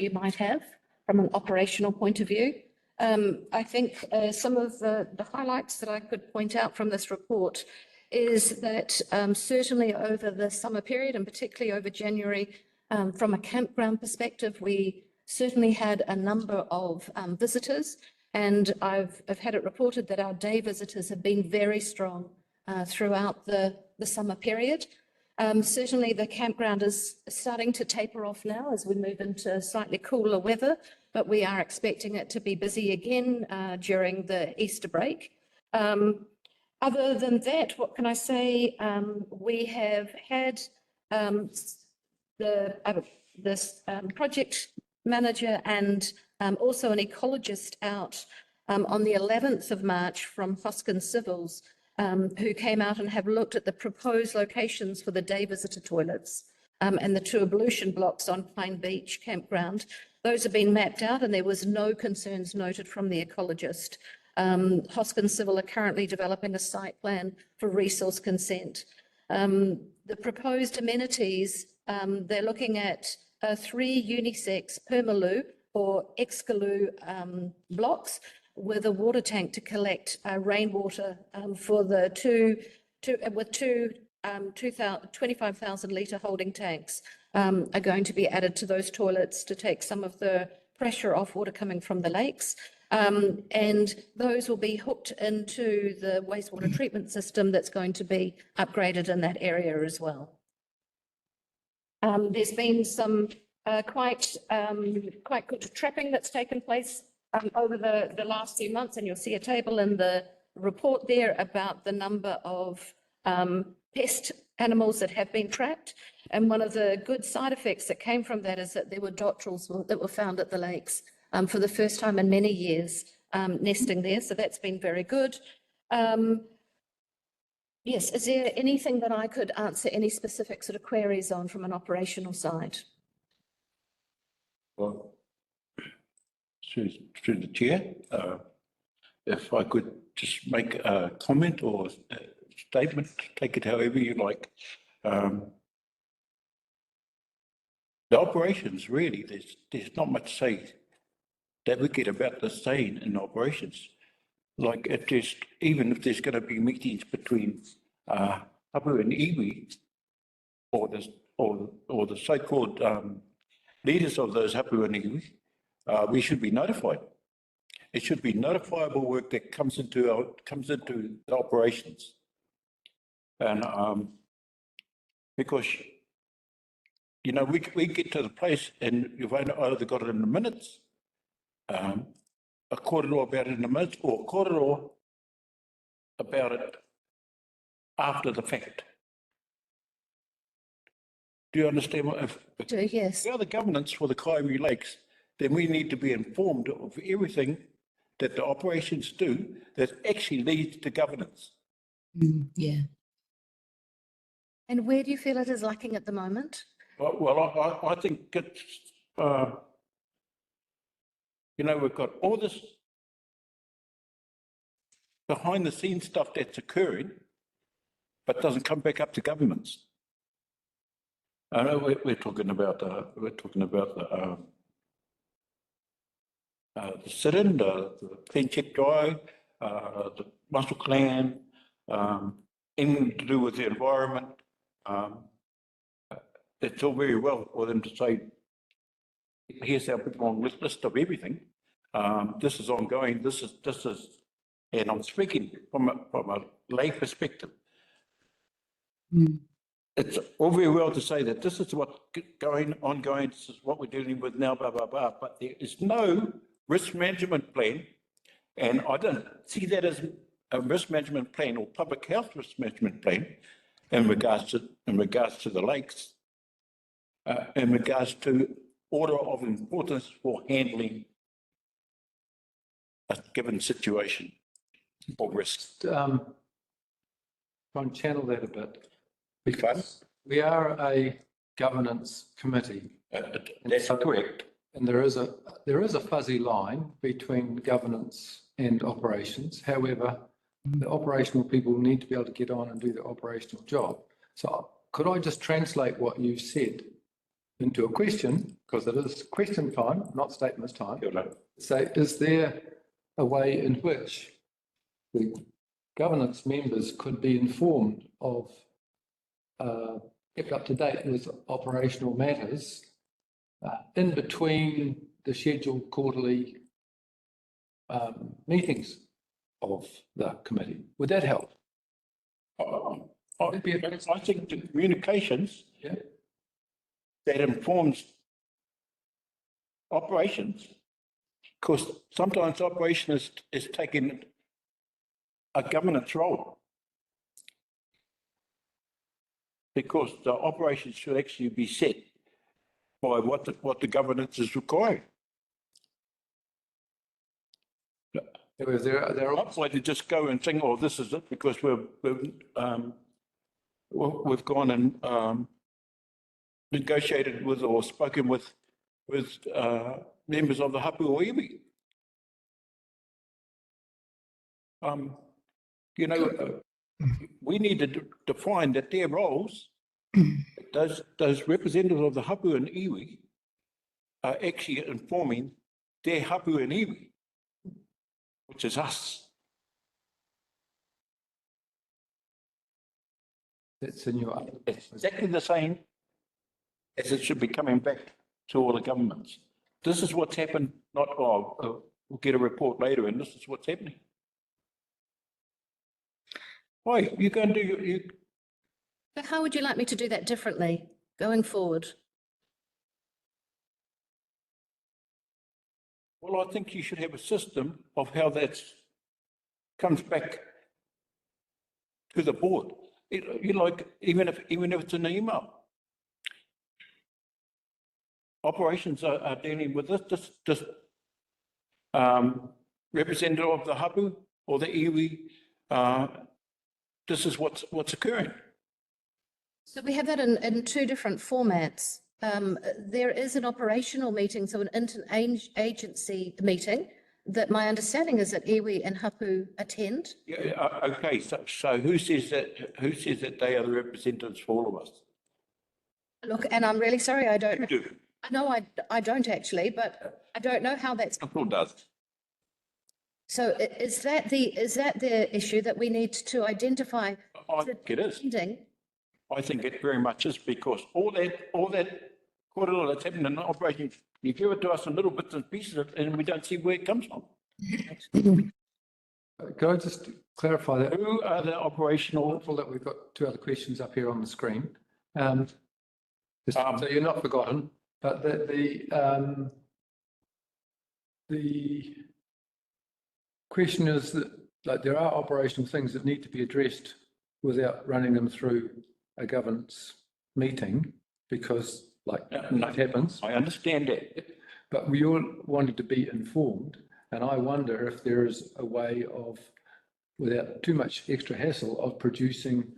you might have from an operational point of view. I think some of the highlights that I could point out from this report is that certainly over the summer period, and particularly over January, from a campground perspective, we certainly had a number of visitors, and I've had it reported that our day visitors have been very strong throughout the summer period. Certainly the campground is starting to taper off now as we move into slightly cooler weather, but we are expecting it to be busy again during the Easter break. Other than that, what can I say? We have had this project manager and also an ecologist out on the 11th of March from Hoskins Civils, who came out and have looked at the proposed locations for the day visitor toilets and the 2 ablution blocks on Pine Beach campground. Those have been mapped out and there was no concerns noted from the ecologist. Hoskins Civil are currently developing a site plan for resource consent. The proposed amenities, they're looking at 3 unisex permaloo or excaloo blocks with a water tank to collect rainwater for the two 25,000 litre holding tanks are going to be added to those toilets to take some of the pressure off water coming from the lakes. And those will be hooked into the wastewater treatment system that's going to be upgraded in that area as well. There's been some quite good trapping that's taken place over the last few months, and you'll see a table in the report there about the number of pest animals that have been trapped. And one of the good side effects that came from that is that there were dotterels that were found at the lakes for the first time in many years nesting there. So that's been very good. Yes, is there anything that I could answer any specific sort of queries on from an operational side? Well, through the chair, if I could just make a comment or a statement, take it however you like. The operations, really, there's not much say that we get about the saying in operations. Like it just, even if there's going to be meetings between Hapu and iwi, or the so-called leaders of those Hapu and iwi, we should be notified. It should be notifiable work that comes into the operations, and because you know we get to the place and you've either got it in the minutes, a kōrero about it in the minutes, or a kōrero about it after the fact. Do you understand what? If yes. we are the governance for the Kaiwi Lakes, then we need to be informed of everything that the operations do that actually leads to governance. Yeah. And where do you feel it is lacking at the moment? Well, I think it's, you know, we've got all this behind the scenes stuff that's occurring, but doesn't come back up to governments. I know we're talking about the sit-in, the clean check drive, the muscle clan, anything to do with the environment. It's all very well for them to say, here's our big long list of everything. This is ongoing. This is, and I'm speaking from a lay perspective. It's all very well to say that this is what's ongoing, this is what we're dealing with now, blah, blah, blah, but there is no risk management plan, and I don't see that as a risk management plan or public health risk management plan in regards to the lakes, in regards to order of importance for handling a given situation or risk. Try and channel that a bit. Because we are a governance committee. That's correct. And there is a fuzzy line between governance and operations. However, the operational people need to be able to get on and do the operational job. So could I just translate what you said into a question, because it is question time, not statements time. So is there a way in which the governance members could be informed of, kept up to date with operational matters in between the scheduled quarterly meetings of the committee? Would that help? I think the communications Yeah. that informs operations, because sometimes operation is taking a governance role. Because the operations should actually be set by what the governance is requiring. There are Not like to just go and think, oh, this is it, because we've gone and negotiated with or spoken with members of the hapu o iwi. You know, we need to define that their roles, those representatives of the hapu and iwi, are actually informing their hapu and iwi, which is us. that's in your. It's exactly the same as it should be coming back to all the governments. This is what's happened, not, we'll get a report later, and this is what's happening. Why, you go and do you. So how would you like me to do that differently going forward? Well, I think you should have a system of how that comes back to the board. You like, even if it's an email. Operations are dealing with this representative of the hapu or the iwi. This is what's occurring. So we have that in two different formats. There is an operational meeting, so an interagency meeting that my understanding is that iwi and hapu attend. Yeah, okay, so who says that they are the representatives for all of us? Look, and I'm really sorry, I don't. You do. No, I don't actually, but I don't know how that's. Who does? So is that the issue that we need to identify? I think it is. Attending? I think it very much is, because all that korero that's happening in operation, you give it to us in little bits and pieces and we don't see where it comes from. Could I just clarify that? Who are the operational? Mindful that we've got two other questions up here on the screen. So you're not forgotten, but the question is that, like, there are operational things that need to be addressed without running them through a governance meeting, because it happens. I understand that. But we all wanted to be informed, and I wonder if there is a way of, without too much extra hassle, of producing,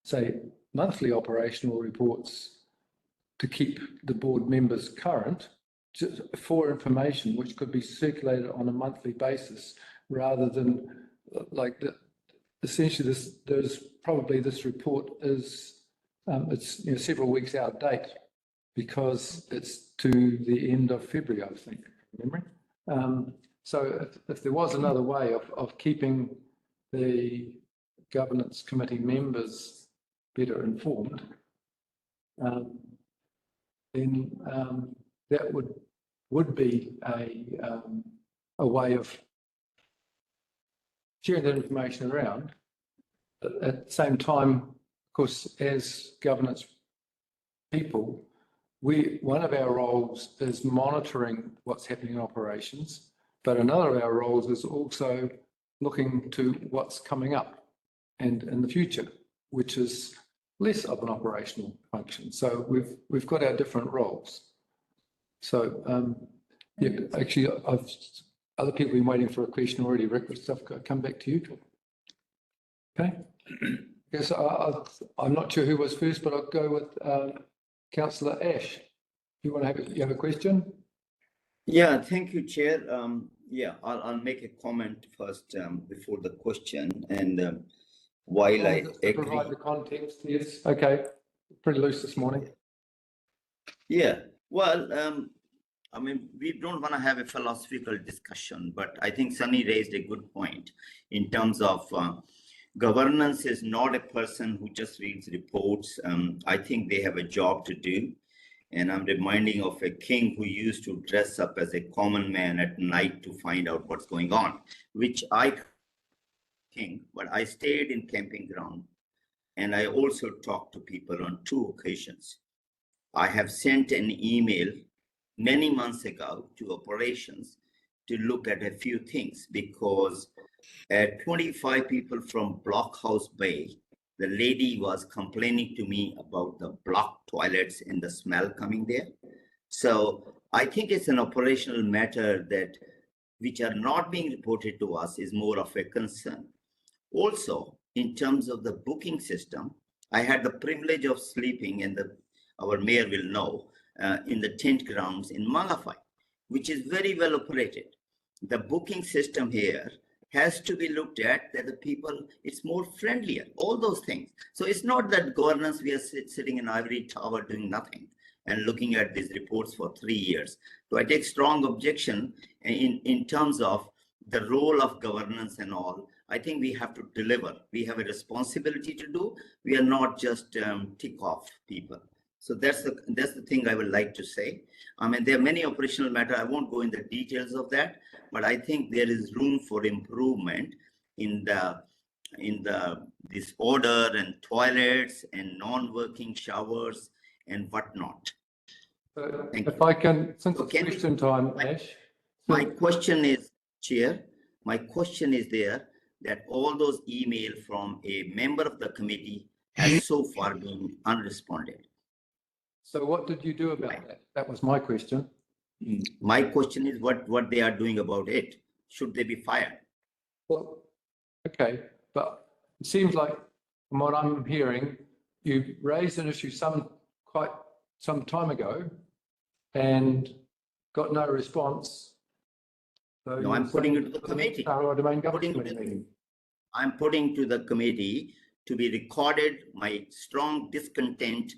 say, monthly operational reports to keep the board members current for information which could be circulated on a monthly basis, rather than essentially there's probably this report is it's several weeks out of date because it's to the end of February, I think, from memory. So if there was another way of keeping the governance committee members better informed, then that would be a way of sharing that information around. But at the same time, of course, as governance people, one of our roles is monitoring what's happening in operations, but another of our roles is also looking to what's coming up and in the future, which is less of an operational function. So we've got our different roles. So yeah, actually, other people have been waiting for a question already. Rick, stuff come back to you. Okay. Yes, I'm not sure who was first, but I'll go with Councillor Ash. You want to have a question? Yeah, thank you, Chair. Yeah, I'll make a comment first before the question, and while I agree, provide the context. Yes. Okay. Pretty loose this morning. Yeah, well, I mean, we don't want to have a philosophical discussion, but I think Sunny raised a good point in terms of governance is not a person who just reads reports. I think they have a job to do. And I'm reminding of a king who used to dress up as a common man at night to find out what's going on, which I think, but I stayed in camping ground and I also talked to people on 2 occasions. I have sent an email many months ago to operations to look at a few things because 25 people from Blockhouse Bay, the lady was complaining to me about the blocked toilets and the smell coming there. So I think it's an operational matter that which are not being reported to us is more of a concern. Also, in terms of the booking system, I had the privilege of sleeping, and our mayor will know, in the tent grounds in Mangawhai, which is very well operated. The booking system here has to be looked at that the people, it's more friendlier, all those things. So it's not that governance, we are sitting in ivory tower doing nothing and looking at these reports for 3 years. So I take strong objection in terms of the role of governance and all. I think we have to deliver. We have a responsibility to do. We are not just tick off people. So that's the thing I would like to say. I mean, there are many operational matters. I won't go in the details of that, but I think there is room for improvement in this order and toilets and non-working showers and whatnot. If I can, since it's question time, Ash. My question is, Chair, my question is there that all those emails from a member of the committee has so far been unresponded. So what did you do about that? That was my question. My question is what they are doing about it. Should they be fired? Well, okay, but it seems like from what I'm hearing, you raised an issue quite some time ago and got no response. So No, I'm putting it to the committee. Taharoa Domain Government meeting. I'm putting to the committee to be recorded my strong discontent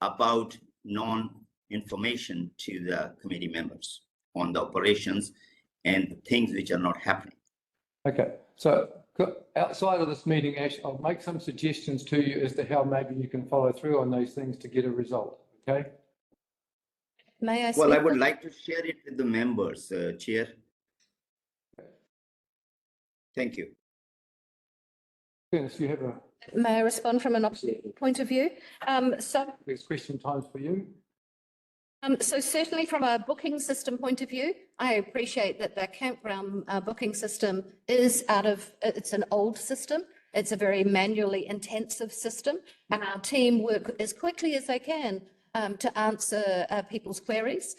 about non-information to the committee members on the operations and things which are not happening. Okay, so outside of this meeting, Ash, I'll make some suggestions to you as to how maybe you can follow through on those things to get a result, okay? May I? Well, I would like to share it with the members, Chair. Thank you. Dennis, you have May I respond from an opposite point of view? there's question times for you. So certainly from a booking system point of view, I appreciate that the campground booking system is it's an old system. It's a very manually intensive system, and our team work as quickly as they can to answer people's queries.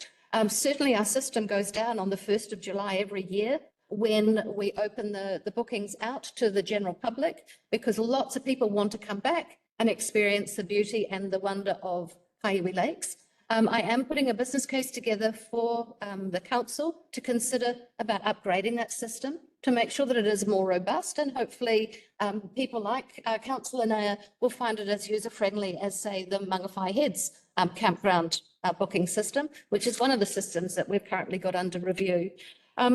Certainly our system goes down on the 1st of July every year when we open the bookings out to the general public, because lots of people want to come back and experience the beauty and the wonder of Kaiwi Lakes. I am putting a business case together for the council to consider about upgrading that system to make sure that it is more robust, and hopefully people like Councillor Naya will find it as user-friendly as, say, the Mangawhai Heads campground booking system, which is one of the systems that we've currently got under review.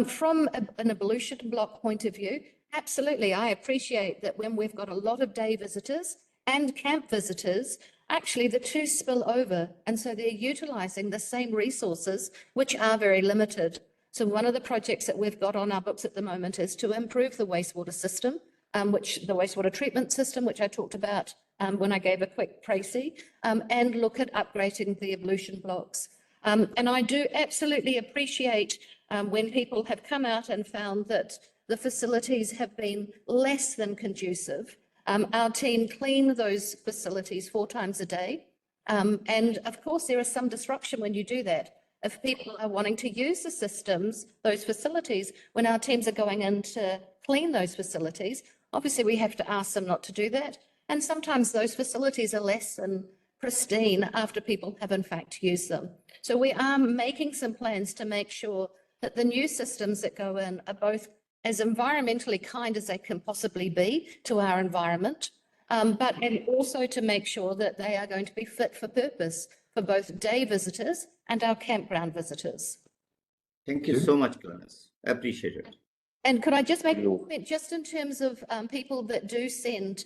From an ablution block point of view, absolutely, I appreciate that when we've got a lot of day visitors and camp visitors, actually the two spill over, and so they're utilising the same resources, which are very limited. So one of the projects that we've got on our books at the moment is to improve the wastewater system, the wastewater treatment system, which I talked about when I gave a quick précis, and look at upgrading the ablution blocks. And I do absolutely appreciate when people have come out and found that the facilities have been less than conducive. Our team clean those facilities 4 times a day. And of course, there is some disruption when you do that. If people are wanting to use the systems, those facilities, when our teams are going in to clean those facilities, obviously we have to ask them not to do that. And sometimes those facilities are less than pristine after people have in fact used them. So we are making some plans to make sure that the new systems that go in are both as environmentally kind as they can possibly be to our environment, and also to make sure that they are going to be fit for purpose for both day visitors and our campground visitors. Thank you so much, Glynis. Appreciate it. And could I just make a comment, just in terms of people that do send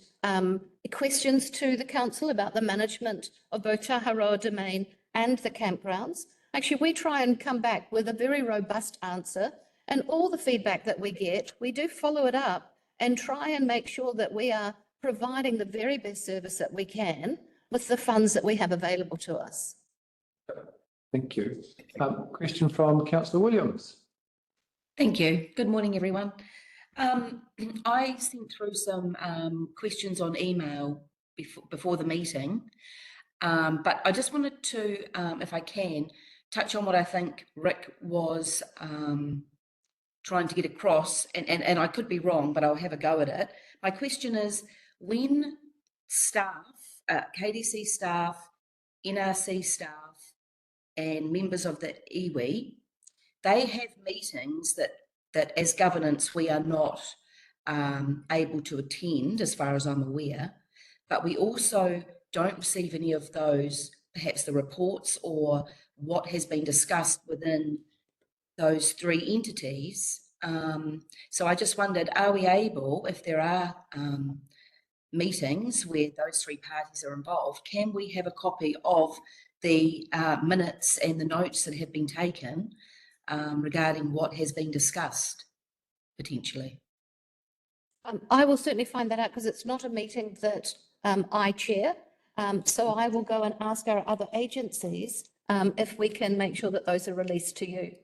questions to the council about the management of both Taharoa Domain and the campgrounds? Actually, we try and come back with a very robust answer, and all the feedback that we get, we do follow it up and try and make sure that we are providing the very best service that we can with the funds that we have available to us. Thank you. Question from Councillor Williams. Thank you. Good morning, everyone. I sent through some questions on email before the meeting, but I just wanted to, if I can, touch on what I think Rick was trying to get across, and I could be wrong, but I'll have a go at it. My question is, when staff, KDC staff, NRC staff, and members of the iwi, they have meetings that as governance we are not able to attend, as far as I'm aware, but we also don't receive any of those, perhaps the reports or what has been discussed within those three entities. So I just wondered, are we able, if there are meetings where those three parties are involved, can we have a copy of the minutes and the notes that have been taken regarding what has been discussed, potentially? I will certainly find that out, because it's not a meeting that I chair. So I will go and ask our other agencies if we can make sure that those are released to you.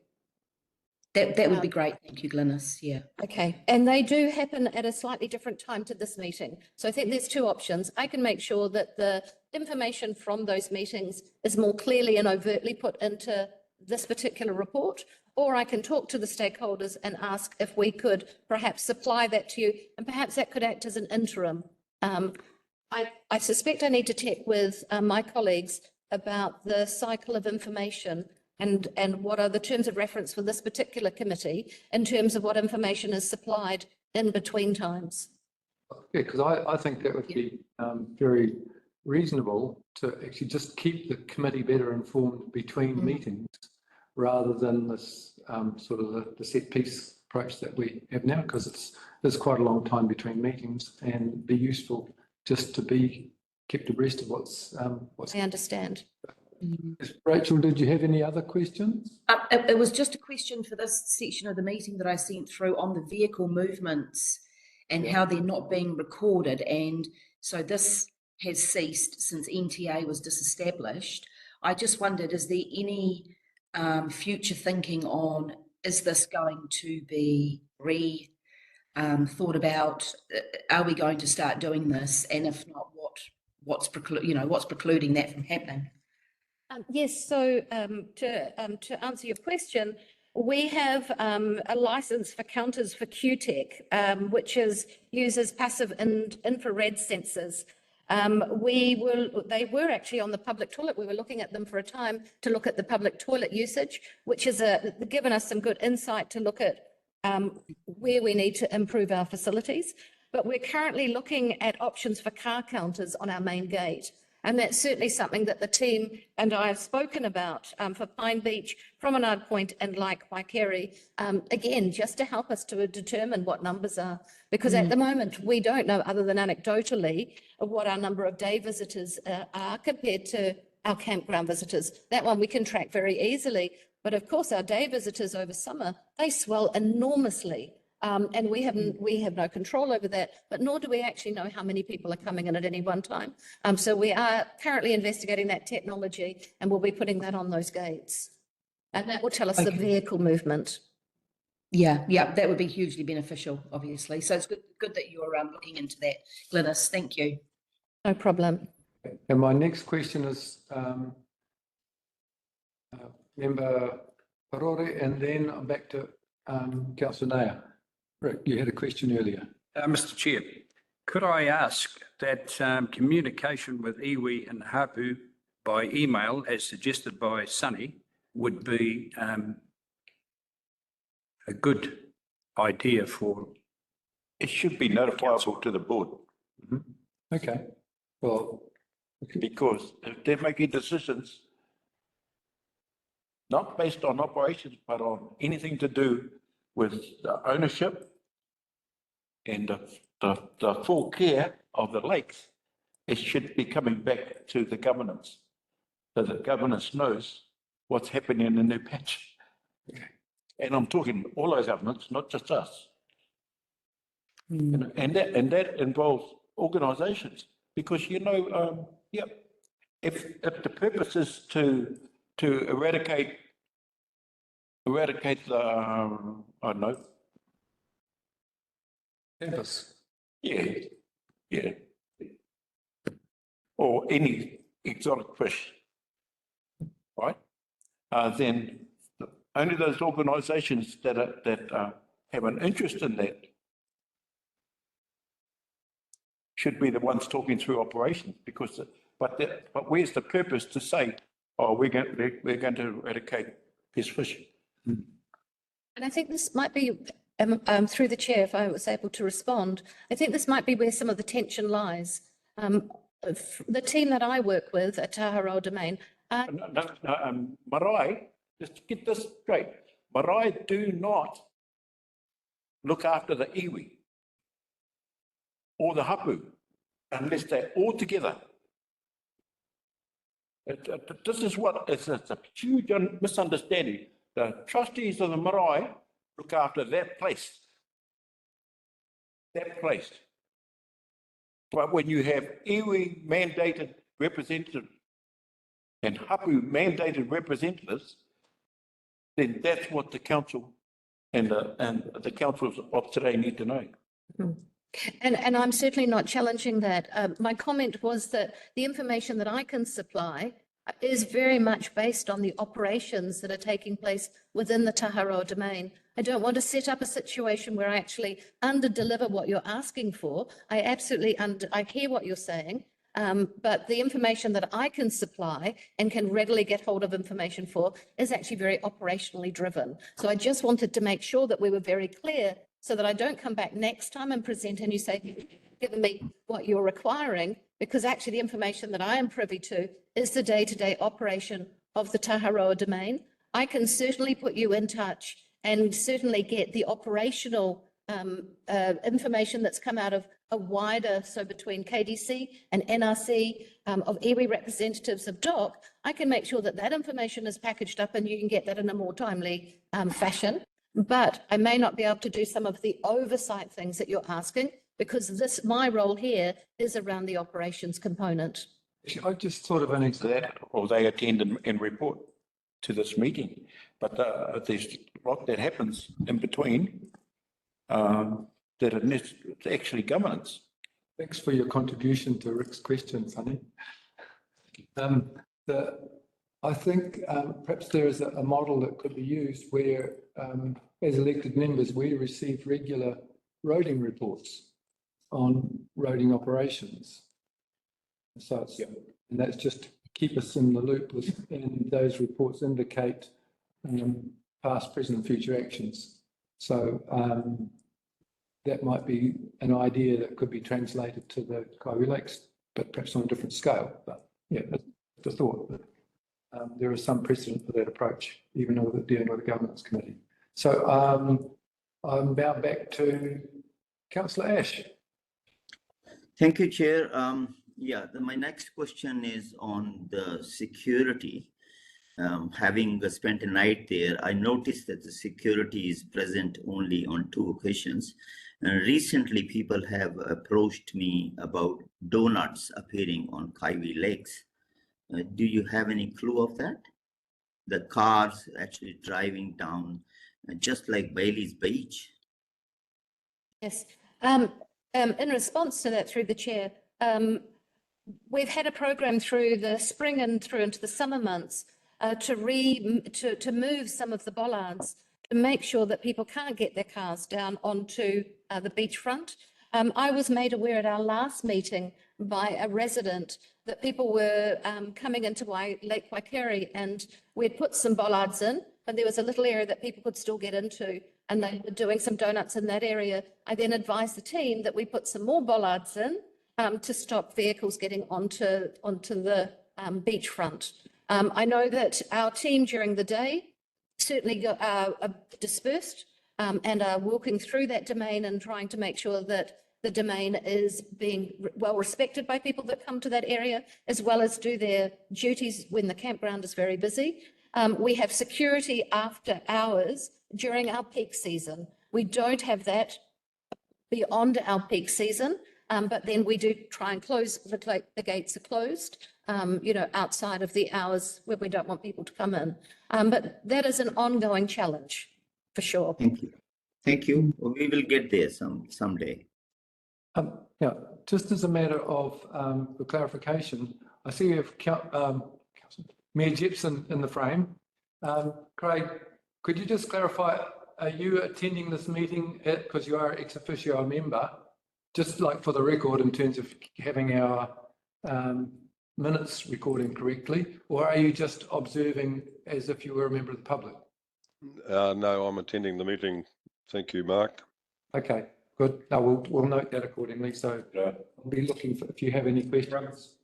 That would be great. Thank you, Glynis. Yeah. Okay. And they do happen at a slightly different time to this meeting. So I think there's two options. I can make sure that the information from those meetings is more clearly and overtly put into this particular report, or I can talk to the stakeholders and ask if we could perhaps supply that to you, and perhaps that could act as an interim. I suspect I need to check with my colleagues about the cycle of information and what are the terms of reference for this particular committee in terms of what information is supplied in between times. Yeah, because I think that would be very reasonable to actually just keep the committee better informed between meetings, rather than this sort of the set piece approach that we have now, because there's quite a long time between meetings, and be useful just to be kept abreast of what's. I understand. Rachel, did you have any other questions? It was just a question for this section of the meeting that I sent through on the vehicle movements and how they're not being recorded. And so this has ceased since NTA was disestablished. I just wondered, is there any future thinking on, is this going to be thought about? Are we going to start doing this? And if not, what's precluding that from happening? Yes, so to answer your question, we have a license for counters for QTech, which uses passive infrared sensors. They were actually on the public toilet. We were looking at them for a time to look at the public toilet usage, which has given us some good insight to look at where we need to improve our facilities. But we're currently looking at options for car counters on our main gate. And that's certainly something that the team and I have spoken about for Pine Beach, Promenade Point, and like Waikeri, again, just to help us to determine what numbers are. Because at the moment, we don't know, other than anecdotally, what our number of day visitors are compared to our campground visitors. That one we can track very easily. But of course, our day visitors over summer, they swell enormously. And we have no control over that, but nor do we actually know how many people are coming in at any one time. So we are currently investigating that technology, and we'll be putting that on those gates. And that will tell us the vehicle movement. Yeah, that would be hugely beneficial, obviously. So it's good that you're looking into that, Glynis. Thank you. No problem. And my next question is Member Parore, and then I'm back to Councillor Naya. Rick, you had a question earlier. Mr. Chair, could I ask that communication with iwi and Hapu by email, as suggested by Sunny, would be a good idea for... It should be notifiable to the board. Okay. Well, because if they're making decisions not based on operations, but on anything to do with the ownership and the full care of the lakes. It should be coming back to the governance, so that governance knows what's happening in the new patch. And I'm talking all our governments, not just us. And that involves organisations, because if the purpose is to eradicate the I don't know, Tempest. yeah, or any exotic fish, right? Then only those organisations that have an interest in that should be the ones talking through operations, because but where's the purpose to say, oh, we're going to eradicate this fish? And I think this might be, through the chair, if I was able to respond, I think this might be where some of the tension lies. The team that I work with at Taharoa Domain, Marae, just to get this straight, Marae do not look after the iwi or the hapu unless they're all together. This is what it's a huge misunderstanding. The trustees of the marae look after that place. But when you have iwi mandated representatives and hapu mandated representatives, then that's what the council and the councils of today need to know. and I'm certainly not challenging that. My comment was that the information that I can supply is very much based on the operations that are taking place within the Taharoa Domain. I don't want to set up a situation where I actually under-deliver what you're asking for. I absolutely I hear what you're saying, but the information that I can supply and can readily get hold of information for is actually very operationally driven. So I just wanted to make sure that we were very clear, so that I don't come back next time and present and you say, you've given me what you're requiring, because actually the information that I am privy to is the day-to-day operation of the Taharoa Domain. I can certainly put you in touch and certainly get the operational information that's come out of a wider, so between KDC and NRC, of iwi representatives of DOC, I can make sure that that information is packaged up and you can get that in a more timely fashion. But I may not be able to do some of the oversight things that you're asking, because my role here is around the operations component. I just thought of an example. That, or they attend and report to this meeting. But there's a lot that happens in between that it's actually governance. Thanks for your contribution to Rick's question, Sonny. I think perhaps there is a model that could be used where, as elected members, we receive regular roading reports on roading operations. So it's, and that's just to keep us in the loop with, and those reports indicate past, present, and future actions. So that might be an idea that could be translated to the Kaiwi Lakes, but perhaps on a different scale. But yeah, that's the thought. That, there is some precedent for that approach, even though we're dealing with the governance committee. So I'm now back to Councillor Ash. Thank you, Chair. My next question is on the security. Having spent a night there, I noticed that the security is present only on 2 occasions. And recently, people have approached me about donuts appearing on Kaiwi Lakes. Do you have any clue of that? The cars actually driving down, just like Bailey's Beach. Yes. In response to that, through the chair, we've had a program through the spring and through into the summer months to move some of the bollards to make sure that people can't get their cars down onto the beachfront. I was made aware at our last meeting by a resident that people were coming into Lake Waikere, and we'd put some bollards in, and there was a little area that people could still get into, and they were doing some donuts in that area. I then advised the team that we put some more bollards in to stop vehicles getting onto the beachfront. I know that our team during the day certainly are dispersed and are walking through that domain and trying to make sure that the domain is being well respected by people that come to that area, as well as do their duties when the campground is very busy. We have security after hours during our peak season. We don't have that beyond our peak season, but then we do try and close, the gates are closed, outside of the hours where we don't want people to come in. But that is an ongoing challenge, for sure. Thank you. Thank you. We will get there someday. Yeah, just as a matter of the clarification, I see you have Mayor Jepson in the frame. Craig, could you just clarify, are you attending this meeting because you are ex officio member, just like for the record in terms of having our minutes recording correctly, or are you just observing as if you were a member of the public? No, I'm attending the meeting. Thank you, Mark. Okay, good. No, we'll note that accordingly. So I'll be looking for if you have any questions.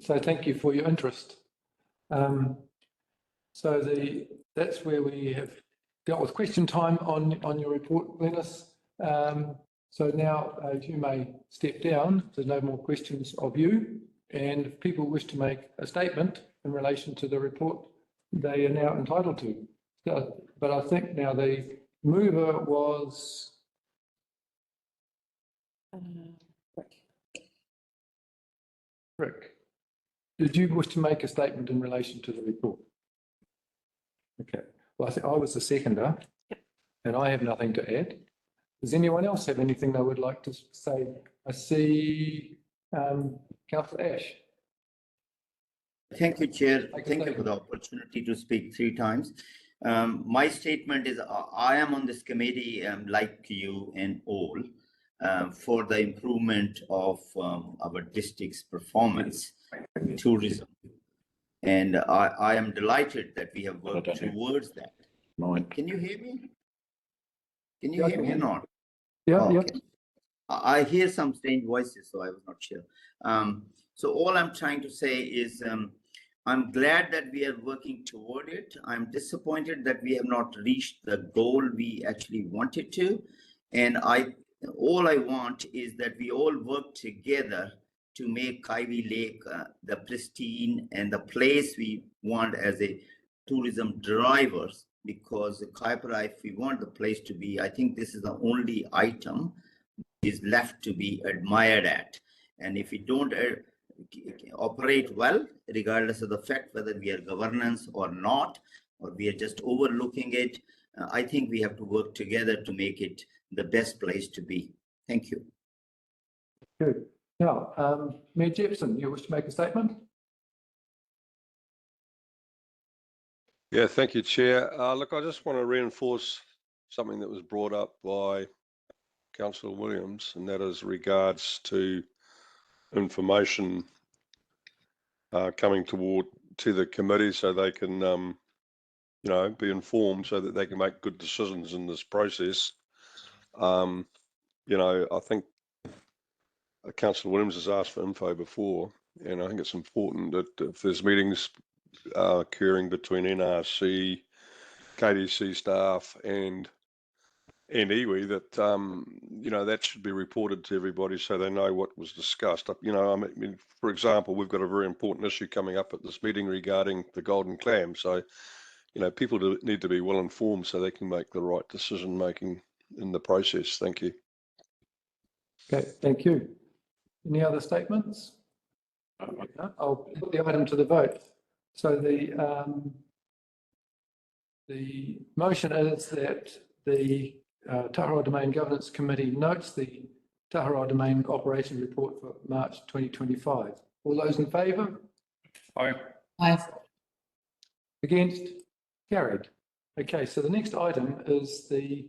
So thank you for your interest. That's where we have dealt with question time on your report, Glenys. So now you may step down. There's no more questions of you. And if people wish to make a statement in relation to the report, they are now entitled to. But I think now the mover was Rick. Did you wish to make a statement in relation to the report? Okay. Well, I think I was the seconder, and I have nothing to add. Does anyone else have anything they would like to say? I see Councillor Ash. Thank you, Chair. Thank you for the opportunity to speak 3 times. My statement is I am on this committee, like you and all, for the improvement of our district's performance in tourism. And I am delighted that we have worked towards that. Can you hear me? Can you hear me or not? Yeah, Oh, yeah. okay. I hear some strange voices, so I was not sure. So all I'm trying to say is I'm glad that we are working toward it. I'm disappointed that we have not reached the goal we actually wanted to. And all I want is that we all work together to make Kaiwi Lake the pristine and the place we want as a tourism drivers, because Kaipara, if we want the place to be, I think this is the only item is left to be admired at. And if we don't operate well, regardless of the fact whether we are governance or not, or we are just overlooking it, I think we have to work together to make it the best place to be. Thank you. Good. Now, Mayor Jepson, you wish to make a statement? Yeah, thank you, Chair. Look, I just want to reinforce something that was brought up by Councillor Williams, and that is regards to information coming to the committee so they can, be informed so that they can make good decisions in this process. I think Councillor Williams has asked for info before, and I think it's important that if there's meetings occurring between NRC, KDC staff and iwi, that that should be reported to everybody so they know what was discussed. For example, we've got a very important issue coming up at this meeting regarding the golden clam. So, people need to be well informed so they can make the right decision making in the process. Thank you. Okay, thank you. Any other statements? I'll put the item to the vote. So the motion is that the Taharoa Domain Governance Committee notes the Taharoa Domain Operation Report for March 2025. All those in favour? Aye. Aye. Against? Carried. Okay, so the next item is the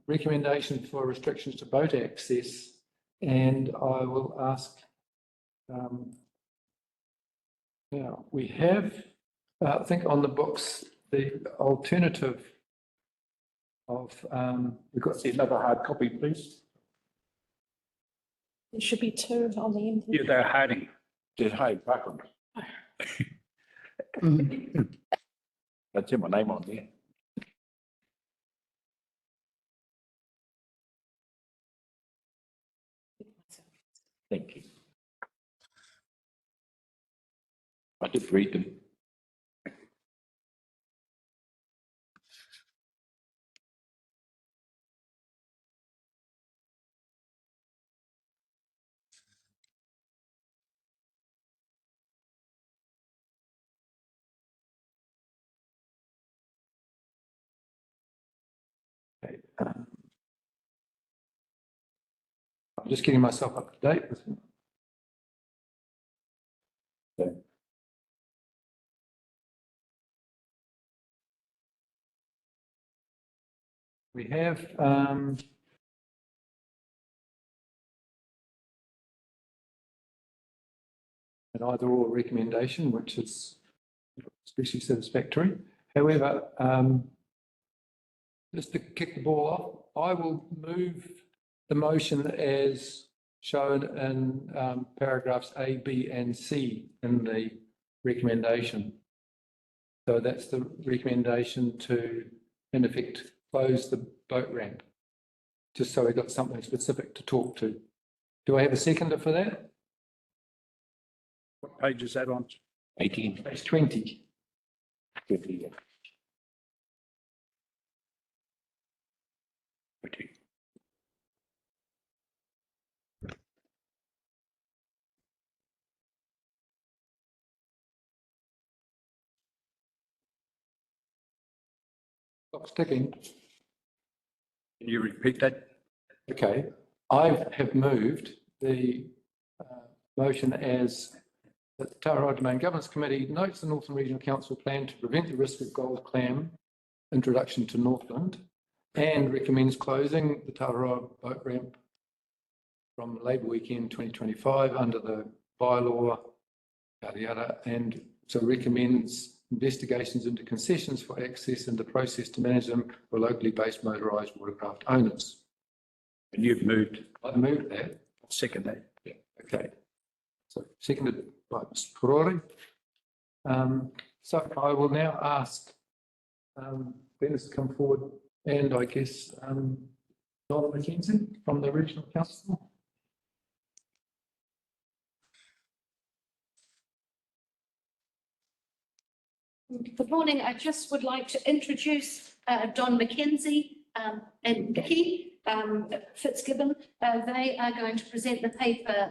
recommendation for restrictions to boat access, and I will ask, now we have, I think on the books, the alternative of, we've got another hard copy, please. There should be 2 on the end. Yeah, they're hiding. They're hiding background. That's in my name on there. Thank you. I did read them. Okay, I'm just getting myself up to date with them. Okay. We have an either or recommendation, which is especially satisfactory. However, just to kick the ball off, I will move the motion as shown in paragraphs A, B, and C in the recommendation. So that's the recommendation to, in effect, close the boat ramp, just so we got something specific to talk to. Do I have a seconder for that? What page is that on? 18. Page 20. Good, yeah. 20. Clock's ticking. Can you repeat that? Okay, I have moved the motion as that the Taharoa Domain Governance Committee notes the Northland Regional Council plan to prevent the risk of gold clam introduction to Northland and recommends closing the Taharoa boat ramp from Labour Weekend 2025 under the bylaw, yada yada, and so recommends investigations into concessions for access and the process to manage them for locally based motorised watercraft owners. And you've moved. I've moved that. Second that. Yeah. Okay. So seconded by Mr. Korori. So I will now ask Dennis to come forward and I guess Donna McKenzie from the Regional Council. Good morning. I just would like to introduce Don McKenzie and Vicky Fitzgibbon. They are going to present the paper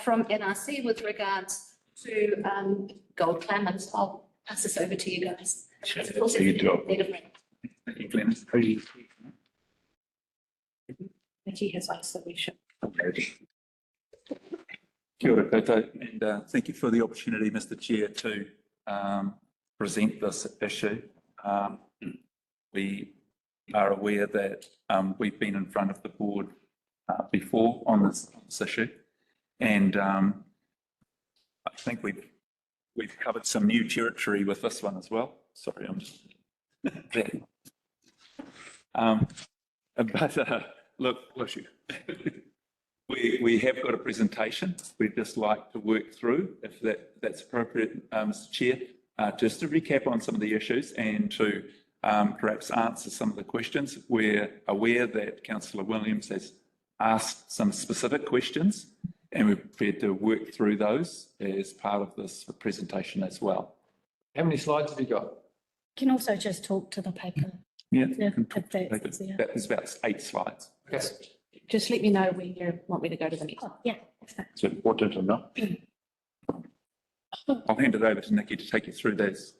from NRC with regards to gold clam, and I'll pass this over to you guys. Thank you, Glenn. Vicky has a solution. Kia ora koutou, and thank you for the opportunity, Mr. Chair, to present this issue. We are aware that we've been in front of the board before on this issue, and I think we've covered some new territory with this one as well. Sorry, I'm just there. Look, bless you. We have got a presentation. We'd just like to work through, if that's appropriate, Mr. Chair, just to recap on some of the issues and to perhaps answer some of the questions. We're aware that Councillor Williams has asked some specific questions, and we're prepared to work through those as part of this presentation as well. How many slides have you got? Can also just talk to the paper. Yeah, If that's easier. there's about 8 slides. Yes. Just let me know when you want me to go to the next. Oh, yeah. It's important to know. I'll hand it over to Nikki to take you through those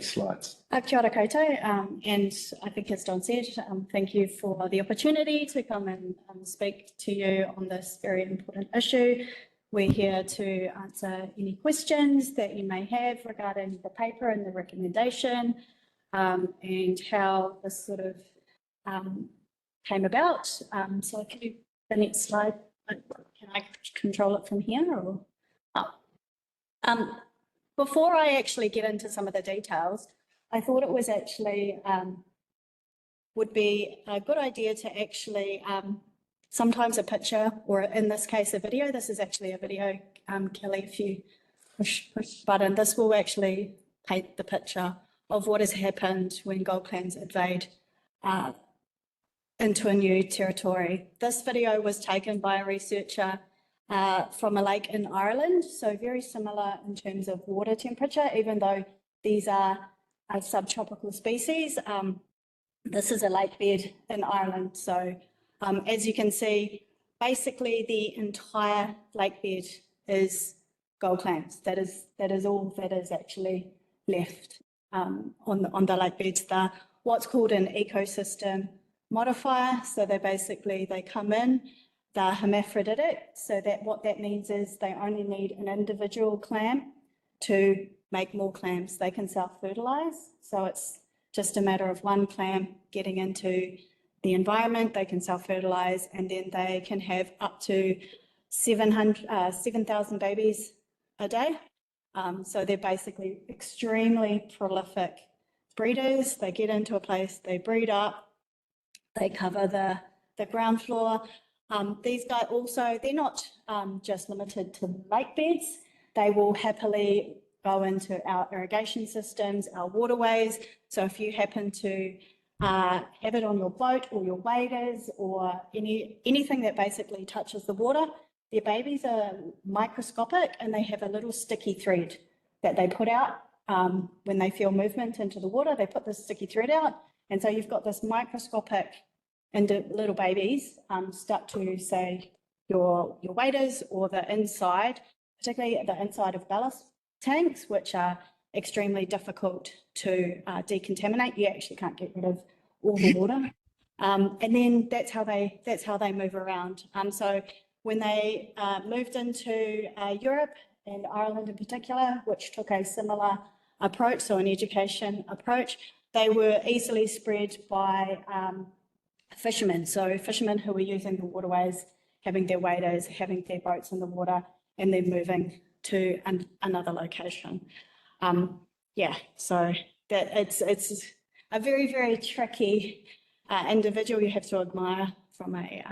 slides. Kia ora koutou, and I think as Don said, thank you for the opportunity to come and speak to you on this very important issue. We're here to answer any questions that you may have regarding the paper and the recommendation, and how this sort of came about. So can you, the next slide, can I control it from here or? Oh. Before I actually get into some of the details, I thought it was actually would be a good idea to actually sometimes a picture, or in this case a video. This is actually a video, Kelly, if you push button. This will actually paint the picture of what has happened when gold clams invade into a new territory. This video was taken by a researcher from a lake in Ireland, so very similar in terms of water temperature, even though these are a subtropical species. This is a lake bed in Ireland, so as you can see, basically the entire lake bed is gold clams. That is all that is actually left on the lake beds. They're what's called an ecosystem modifier. So they come in, they're hermaphroditic. So that what that means is they only need an individual clam to make more clams. They can self-fertilize. So it's just a matter of one clam getting into the environment, they can self-fertilize, and then they can have up to 7,000 babies a day. So they're basically extremely prolific breeders. They get into a place, they breed up, they cover the ground floor. These guys also, they're not just limited to lake beds. They will happily go into our irrigation systems, our waterways. So if you happen to have it on your boat or your waders or anything that basically touches the water, their babies are microscopic and they have a little sticky thread that they put out when they feel movement into the water. They put this sticky thread out, and so you've got this microscopic little babies stuck to, say, your waders or the inside, particularly the inside of ballast tanks, which are extremely difficult to decontaminate. You actually can't get rid of all the water. And then that's how they move around. So when they moved into Europe and Ireland in particular, which took a similar approach, so an education approach, they were easily spread by fishermen. So fishermen who were using the waterways, having their waders, having their boats in the water, and then moving to another location. Yeah, so that it's a very, very tricky individual you have to admire from a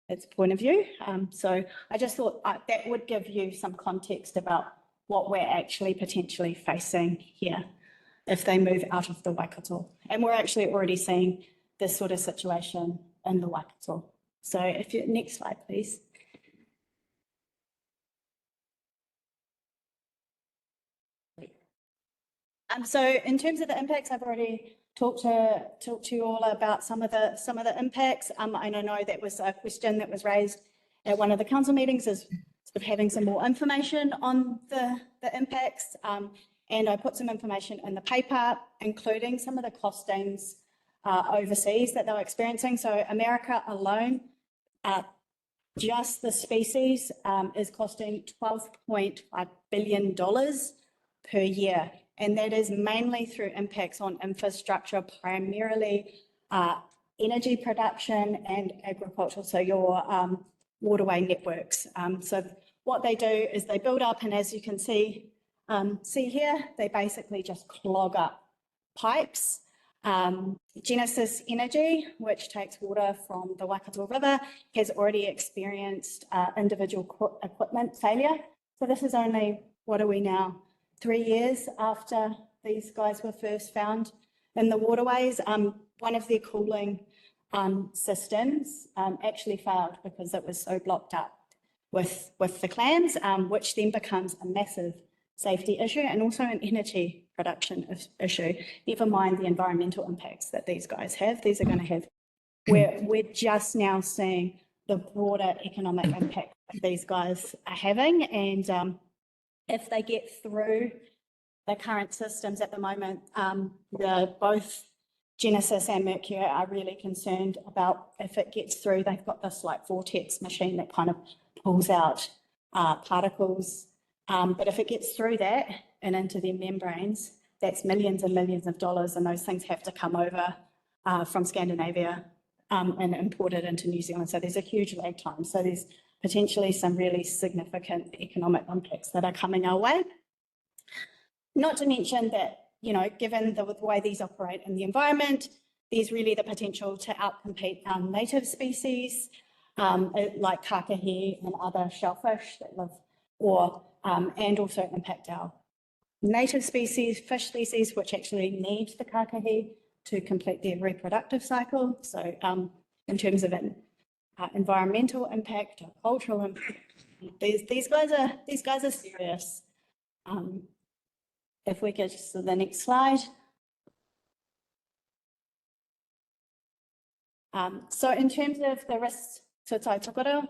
its point of view. So I just thought that would give you some context about what we're actually potentially facing here if they move out of the Waikato. And we're actually already seeing this sort of situation in the Waikato. So if you, next slide, please. So in terms of the impacts, I've already talked to you all about some of the impacts. And I know that was a question that was raised at one of the council meetings, is sort of having some more information on the impacts. And I put some information in the paper, including some of the costings overseas that they're experiencing. So America alone, just the species is costing $12.5 billion per year. And that is mainly through impacts on infrastructure, primarily energy production and agriculture, so your waterway networks. So what they do is they build up, and as you can see here, they basically just clog up pipes. Genesis Energy, which takes water from the Waikato River, has already experienced individual equipment failure. So this is only, what are we now, 3 years after these guys were first found in the waterways. One of their cooling systems actually failed because it was so blocked up with the clams, which then becomes a massive safety issue and also an energy production issue. Never mind the environmental impacts that these guys have. These are going to have, we're just now seeing the broader economic impact that these guys are having. And if they get through the current systems at the moment, both Genesis and Mercury are really concerned about if it gets through. They've got this like vortex machine that kind of pulls out particles. But if it gets through that and into their membranes, that's millions and millions of dollars, and those things have to come over from Scandinavia and imported into New Zealand. So there's a huge lag time. So there's potentially some really significant economic impacts that are coming our way. Not to mention that, you know, given the way these operate in the environment, there's really the potential to outcompete our native species like kakahi and other shellfish that live, or and also impact our native species, fish species, which actually need the kakahi to complete their reproductive cycle. So in terms of an environmental impact or cultural impact, these guys are serious. If we go to the next slide. So in terms of the risks to Taharoa,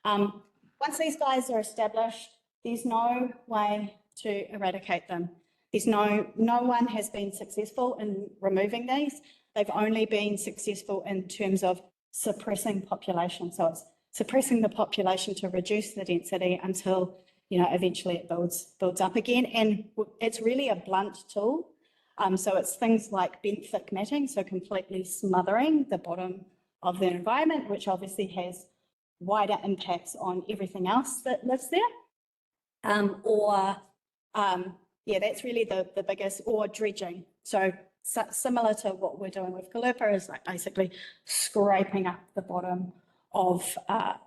once these guys are established, there's no way to eradicate them. There's no one has been successful in removing these. They've only been successful in terms of suppressing population. So it's suppressing the population to reduce the density until, you know, eventually it builds up again. And it's really a blunt tool. So it's things like bent thick matting, so completely smothering the bottom of the environment, which obviously has wider impacts on everything else that lives there. Yeah, that's really the biggest, or dredging. So similar to what we're doing with Kalupa, is like basically scraping up the bottom of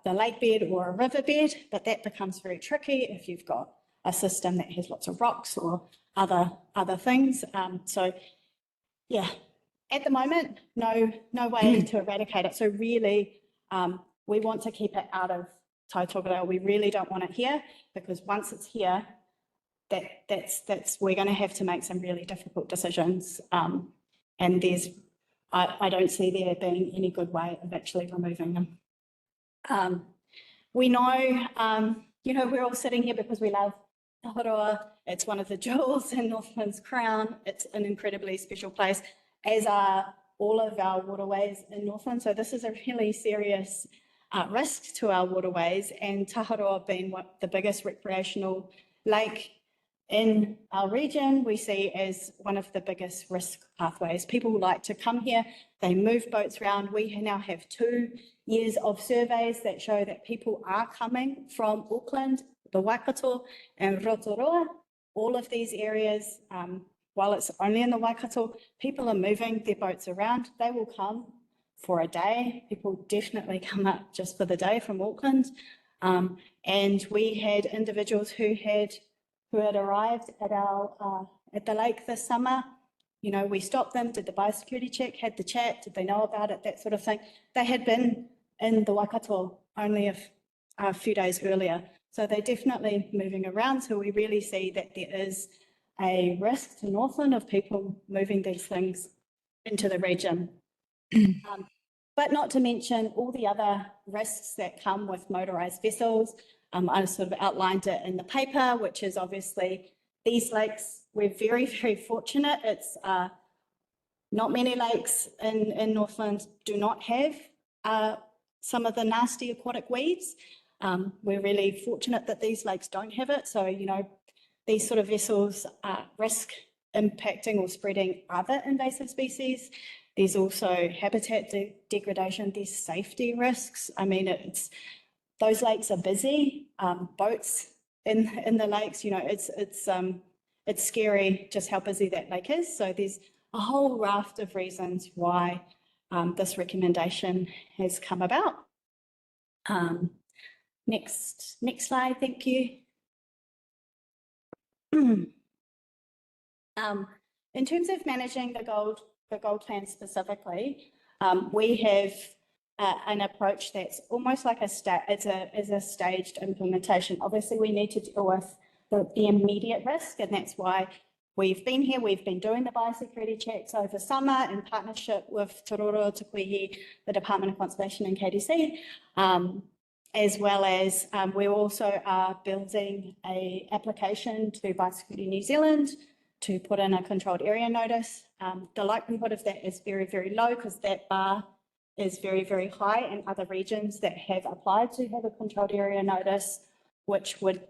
the lake bed or a riverbed, but that becomes very tricky if you've got a system that has lots of rocks or other things. So yeah, at the moment, no way to eradicate it. So really, we want to keep it out of Taharoa. We really don't want it here, because once it's here, we're going to have to make some really difficult decisions. And I don't see there being any good way of actually removing them. We know, you know, we're all sitting here because we love Taharoa. It's one of the jewels in Northland's crown. It's an incredibly special place, as are all of our waterways in Northland. So this is a really serious risk to our waterways, and Taharoa being the biggest recreational lake in our region, we see as one of the biggest risk pathways. People like to come here, they move boats around. We now have 2 years of surveys that show that people are coming from Auckland, the Waikato and Rotorua. All of these areas, while it's only in the Waikato, people are moving their boats around. They will come for a day. People definitely come up just for the day from Auckland. And we had individuals who had arrived at the lake this summer. You know, we stopped them, did the biosecurity check, had the chat, did they know about it, that sort of thing. They had been in the Waikato only a few days earlier. So they're definitely moving around. So we really see that there is a risk to Northland of people moving these things into the region. But not to mention all the other risks that come with motorised vessels. I sort of outlined it in the paper, which is obviously these lakes. We're very, very fortunate. It's not many lakes in Northland do not have some of the nasty aquatic weeds. We're really fortunate that these lakes don't have it. So, you know, these sort of vessels risk impacting or spreading other invasive species. There's also habitat degradation, there's safety risks. I mean, those lakes are busy, boats in the lakes, you know, it's scary just how busy that lake is. So there's a whole raft of reasons why this recommendation has come about. Next slide, thank you. In terms of managing the gold plan specifically, we have an approach that's almost like a staged implementation. Obviously, we need to deal with the immediate risk, and that's why we've been here. We've been doing the biosecurity checks over summer in partnership with Te Roro, Te Kuihi, the Department of Conservation and KDC, as well as we also are building an application to Biosecurity New Zealand to put in a controlled area notice. The likelihood of that is very, very low because that bar is very, very high in other regions that have applied to have a controlled area notice, which would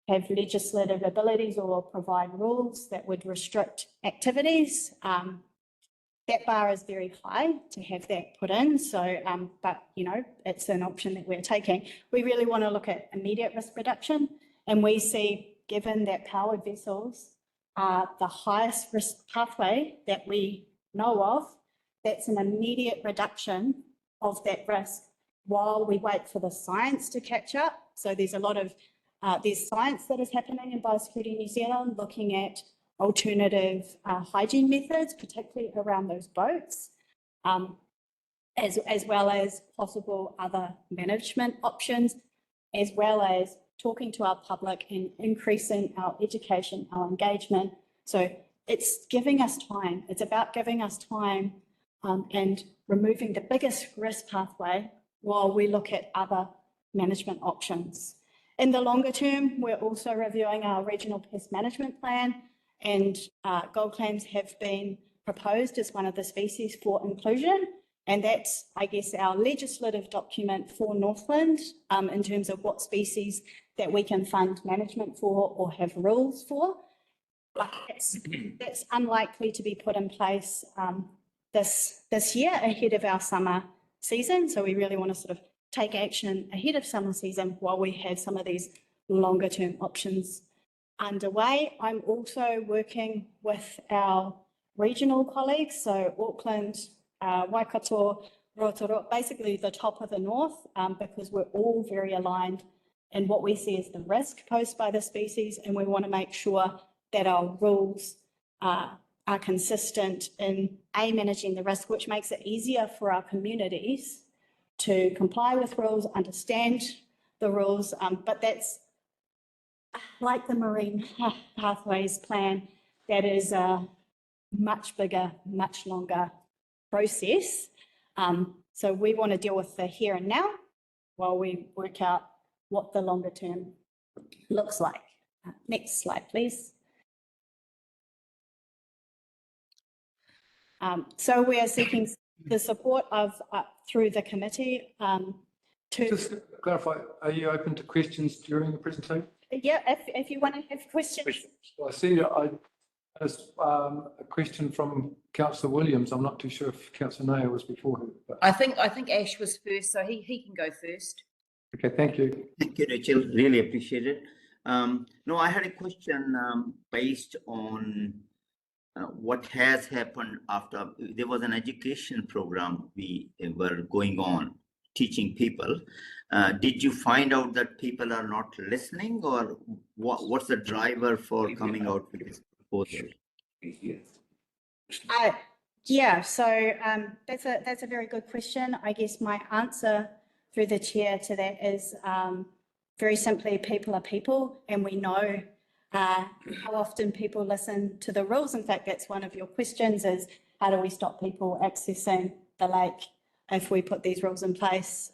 have legislative abilities or provide rules that would restrict activities. That bar is very high to have that put in. So, but you know, it's an option that we're taking. We really want to look at immediate risk reduction, and we see, given that powered vessels are the highest risk pathway that we know of, that's an immediate reduction of that risk while we wait for the science to catch up. So there's a lot of There's science that is happening in Biosecurity New Zealand, looking at alternative hygiene methods, particularly around those boats, as well as possible other management options, as well as talking to our public and increasing our education, our engagement. So it's giving us time. It's about giving us time and removing the biggest risk pathway while we look at other management options. In the longer term, we're also reviewing our regional pest management plan, and gold clams have been proposed as one of the species for inclusion. And that's, I guess, our legislative document for Northland in terms of what species that we can fund management for or have rules for. But that's unlikely to be put in place this year ahead of our summer season. So we really want to sort of take action ahead of summer season while we have some of these longer term options underway. I'm also working with our regional colleagues, so Auckland, Waikato, Rotorua, basically the top of the north, because we're all very aligned in what we see as the risk posed by the species, and we want to make sure that our rules are consistent in managing the risk, which makes it easier for our communities to comply with rules, understand the rules, but that's like the Marine Pathways Plan, that is a much bigger, much longer process. So we want to deal with the here and now while we work out what the longer term looks like. Next slide, please. So we are seeking the support of, through the committee to... Just to clarify, are you open to questions during the presentation? Yeah, if you want to have questions. I see there's a question from Councillor Williams. I'm not too sure if Councillor Nair was before him. But... I think Ash was first, so he can go first. Okay, thank you. Thank you, Rachel. Really appreciate it. No, I had a question based on what has happened after there was an education program we were going on teaching people. Did you find out that people are not listening, or what's the driver for coming out with this proposal? Yeah, so that's a very good question. I guess my answer through the chair to that is very simply, people are people, and we know how often people listen to the rules. In fact, that's one of your questions, is how do we stop people accessing the lake if we put these rules in place?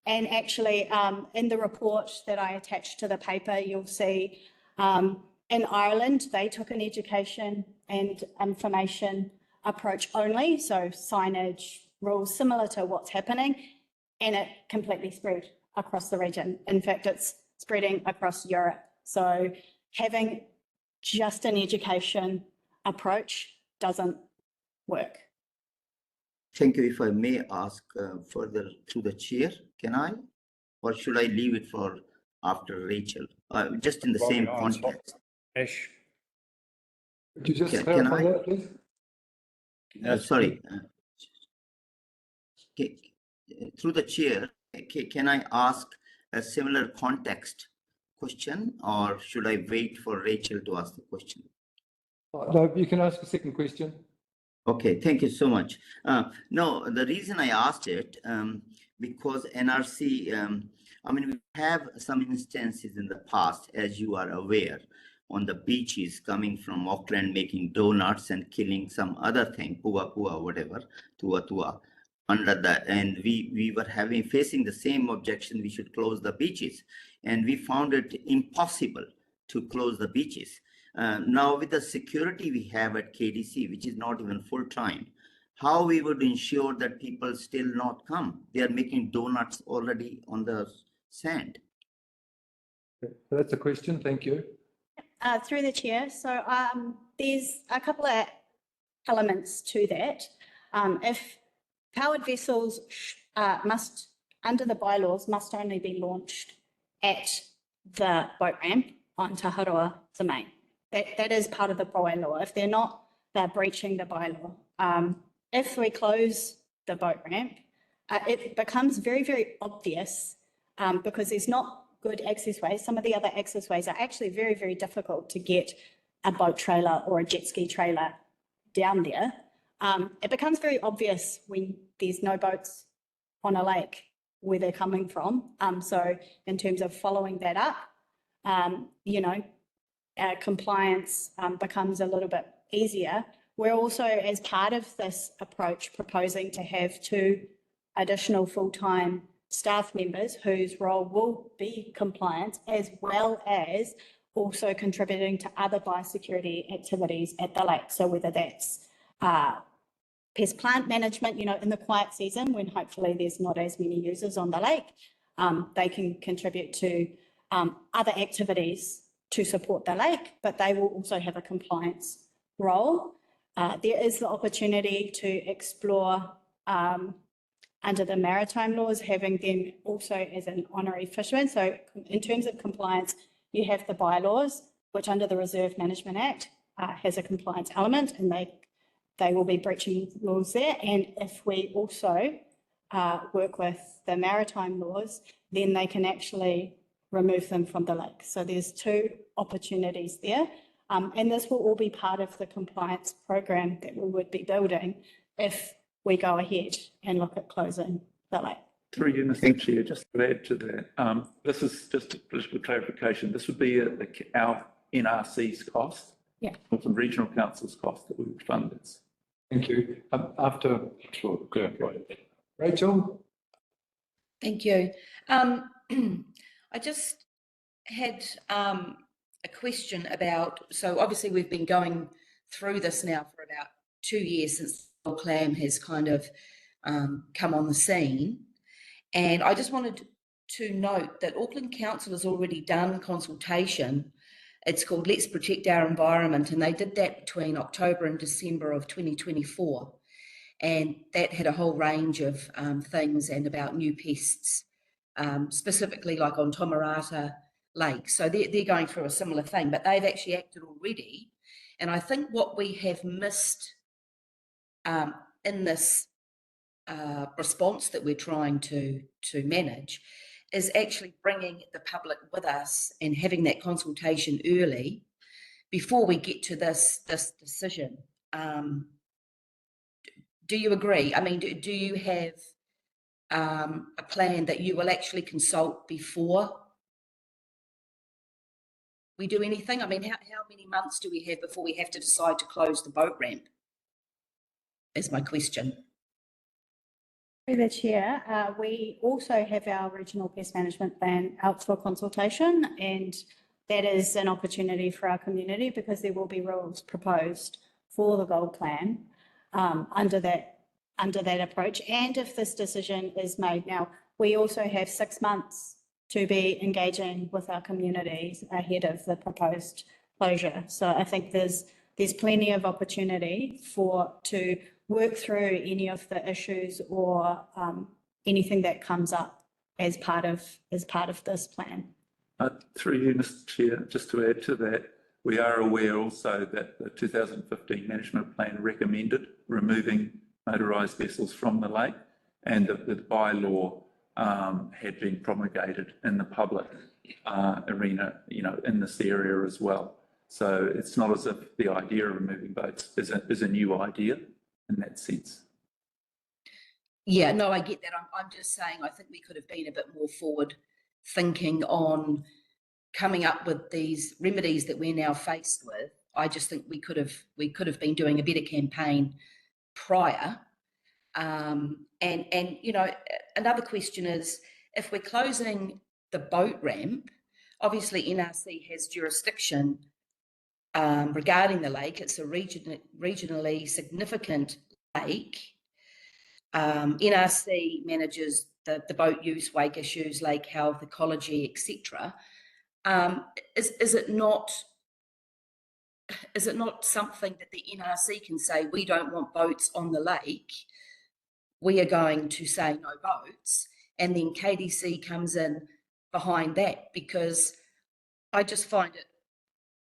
And actually, in the report that I attached to the paper, you'll see in Ireland, they took an education and information approach only, so signage, rules similar to what's happening, and it completely spread across the region. In fact, it's spreading across Europe. So having just an education approach doesn't work. Thank you. If I may ask further through the chair, can I? Or should I leave it for after Rachel? Just in the same context. Ash. Could you just Can clarify I? that, please? Sorry. Through the chair, can I ask a similar context question, or should I wait for Rachel to ask the question? No, you can ask a second question. Okay, thank you so much. No, the reason I asked it, because NRC, I mean, we have some instances in the past, as you are aware, on the beaches coming from Auckland, making donuts and killing some other thing, pua, whatever, tua, under that. And we were facing the same objection, we should close the beaches. And we found it impossible to close the beaches. Now with the security we have at KDC, which is not even full time, how we would ensure that people still not come? They are making donuts already on the sand. Okay, so that's a question. Thank you. Through the chair. So there's a couple of elements to that. If powered vessels must, under the bylaws, must only be launched at the boat ramp on Taharoa, the main. That is part of the bylaw. If they're not, they're breaching the bylaw. If we close the boat ramp, it becomes very, very obvious because there's not good accessways, some of the other accessways are actually very, very difficult to get a boat trailer or a jet ski trailer down there. It becomes very obvious when there's no boats on a lake where they're coming from. So in terms of following that up, you know, compliance becomes a little bit easier. We're also, as part of this approach, proposing to have 2 additional full-time staff members whose role will be compliance, as well as also contributing to other biosecurity activities at the lake. So whether that's pest plant management, you know, in the quiet season when hopefully there's not as many users on the lake, they can contribute to other activities to support the lake, but they will also have a compliance role. There is the opportunity to explore under the maritime laws, having them also as an honorary fisherman. So in terms of compliance, you have the bylaws, which under the Reserve Management Act has a compliance element, and they will be breaching laws there. And if we also work with the maritime laws, then they can actually remove them from the lake. So there's 2 opportunities there. And this will all be part of the compliance program that we would be building if we go ahead and look at closing the lake. Through you, Mr. Chair, just to add to that, this is just a political clarification. This would be our NRC's cost, or the regional council's cost that we would fund this. Thank you. After Rachel. Thank you. I just had a question about, so obviously we've been going through this now for about 2 years since the plan has kind of come on the scene. And I just wanted to note that Auckland Council has already done consultation. It's called Let's Protect Our Environment, and they did that between October and December of 2024. And that had a whole range of things and about new pests, specifically like on Taharoa Lake. So they're going through a similar thing, but they've actually acted already. And I think what we have missed in this response that we're trying to manage is actually bringing the public with us and having that consultation early before we get to this decision. Do you agree? I mean, do you have a plan that you will actually consult before we do anything? I mean, how many months do we have before we have to decide to close the boat ramp? Is my question. Through the chair, we also have our regional pest management plan out for consultation, and that is an opportunity for our community because there will be rules proposed for the gold plan under that approach. And if this decision is made now, we also have 6 months to be engaging with our communities ahead of the proposed closure. So I think there's plenty of opportunity to work through any of the issues or anything that comes up as part of this plan. Through you, Mr. Chair, just to add to that, we are aware also that the 2015 management plan recommended removing motorised vessels from the lake, and that the bylaw had been promulgated in the public arena, you know, in this area as well. So it's not as if the idea of removing boats is a new idea in that sense. Yeah, no, I get that. I'm just saying I think we could have been a bit more forward thinking on coming up with these remedies that we're now faced with. I just think we could have been doing a better campaign prior. And you know, another question is, if we're closing the boat ramp, obviously NRC has jurisdiction regarding the lake. It's a regionally significant lake. NRC manages the boat use, wake issues, lake health, ecology, etc. Is it not something that the NRC can say, we don't want boats on the lake, we are going to say no boats, and then KDC comes in behind that? Because I just find it,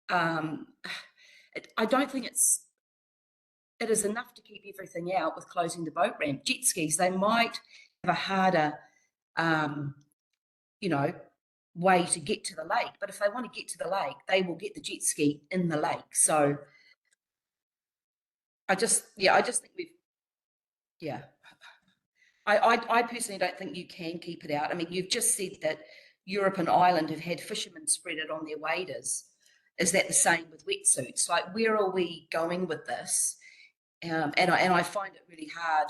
I don't think it is enough to keep everything out with closing the boat ramp. Jet skis, they might have a harder, you know, way to get to the lake. But if they want to get to the lake, they will get the jet ski in the lake. So I just think I personally don't think you can keep it out. I mean, you've just said that Europe and Ireland have had fishermen spread it on their waders. Is that the same with wetsuits? Like, where are we going with this? And I find it really hard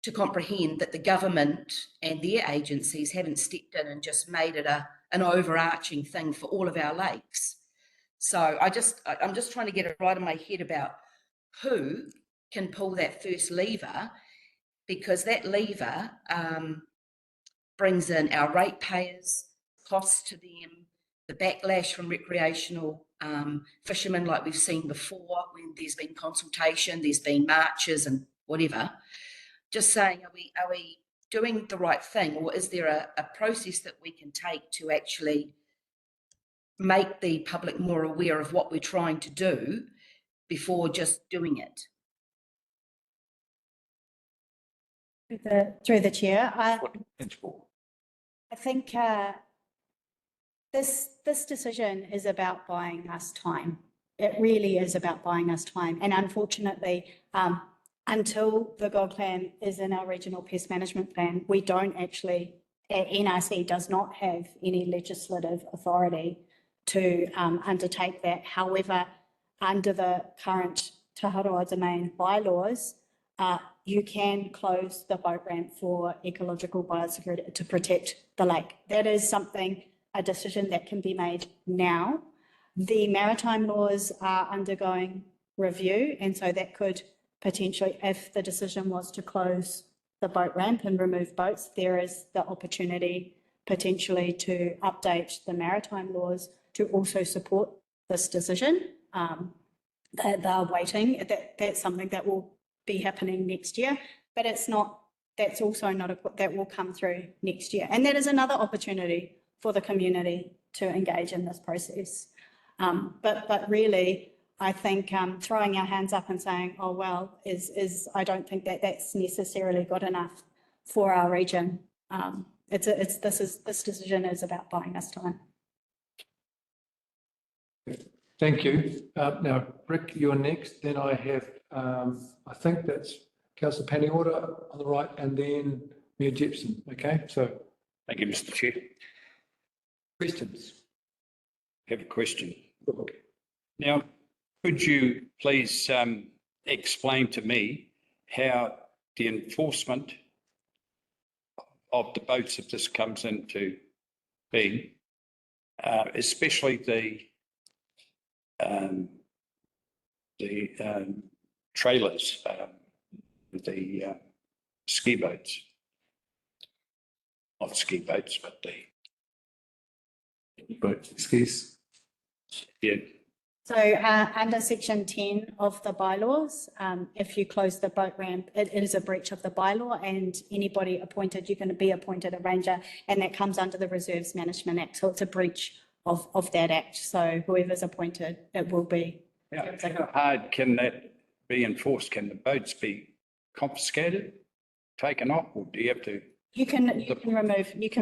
to comprehend that the government and their agencies haven't stepped in and just made it an overarching thing for all of our lakes. So I'm just trying to get it right in my head about who can pull that first lever, because that lever brings in our ratepayers, costs to them, the backlash from recreational fishermen, like we've seen before when there's been consultation, there's been marches and whatever. Just saying, are we doing the right thing, or is there a process that we can take to actually make the public more aware of what we're trying to do before just doing it? Through the chair, I think this decision is about buying us time. It really is about buying us time. And unfortunately, until the gold clam is in our regional pest management plan, we don't actually, NRC does not have any legislative authority to undertake that. However, under the current Taharoa domain bylaws, you can close the boat ramp for ecological biosecurity to protect the lake. That is something, a decision that can be made now. The maritime laws are undergoing review, and so that could potentially, if the decision was to close the boat ramp and remove boats, there is the opportunity potentially to update the maritime laws to also support this decision. They're waiting. That's something that will be happening next year, but it's not, that's also not, that will come through next year. And that is another opportunity for the community to engage in this process. But really, I think throwing our hands up and saying, oh, well, I don't think that that's necessarily good enough for our region. This decision is about buying us time. Thank you. Now, Rick, you're next. Then I have, I think that's Councillor Paniorda on the right, and then Mayor Jepson. Okay, so. Thank you, Mr. Chair. Questions? I have a question. Now, could you please explain to me how the enforcement of the boats, if this comes into being, especially the trailers, the ski boats, not ski boats, but the skis. Yeah. So under section 10 of the bylaws, if you close the boat ramp, it is a breach of the bylaw, and anybody appointed, you can be appointed a ranger, and that comes under the Reserves Management Act. So it's a breach of that act. So whoever's appointed, it will be. How hard can that be enforced? Can the boats be confiscated, taken off, or do you have to? You can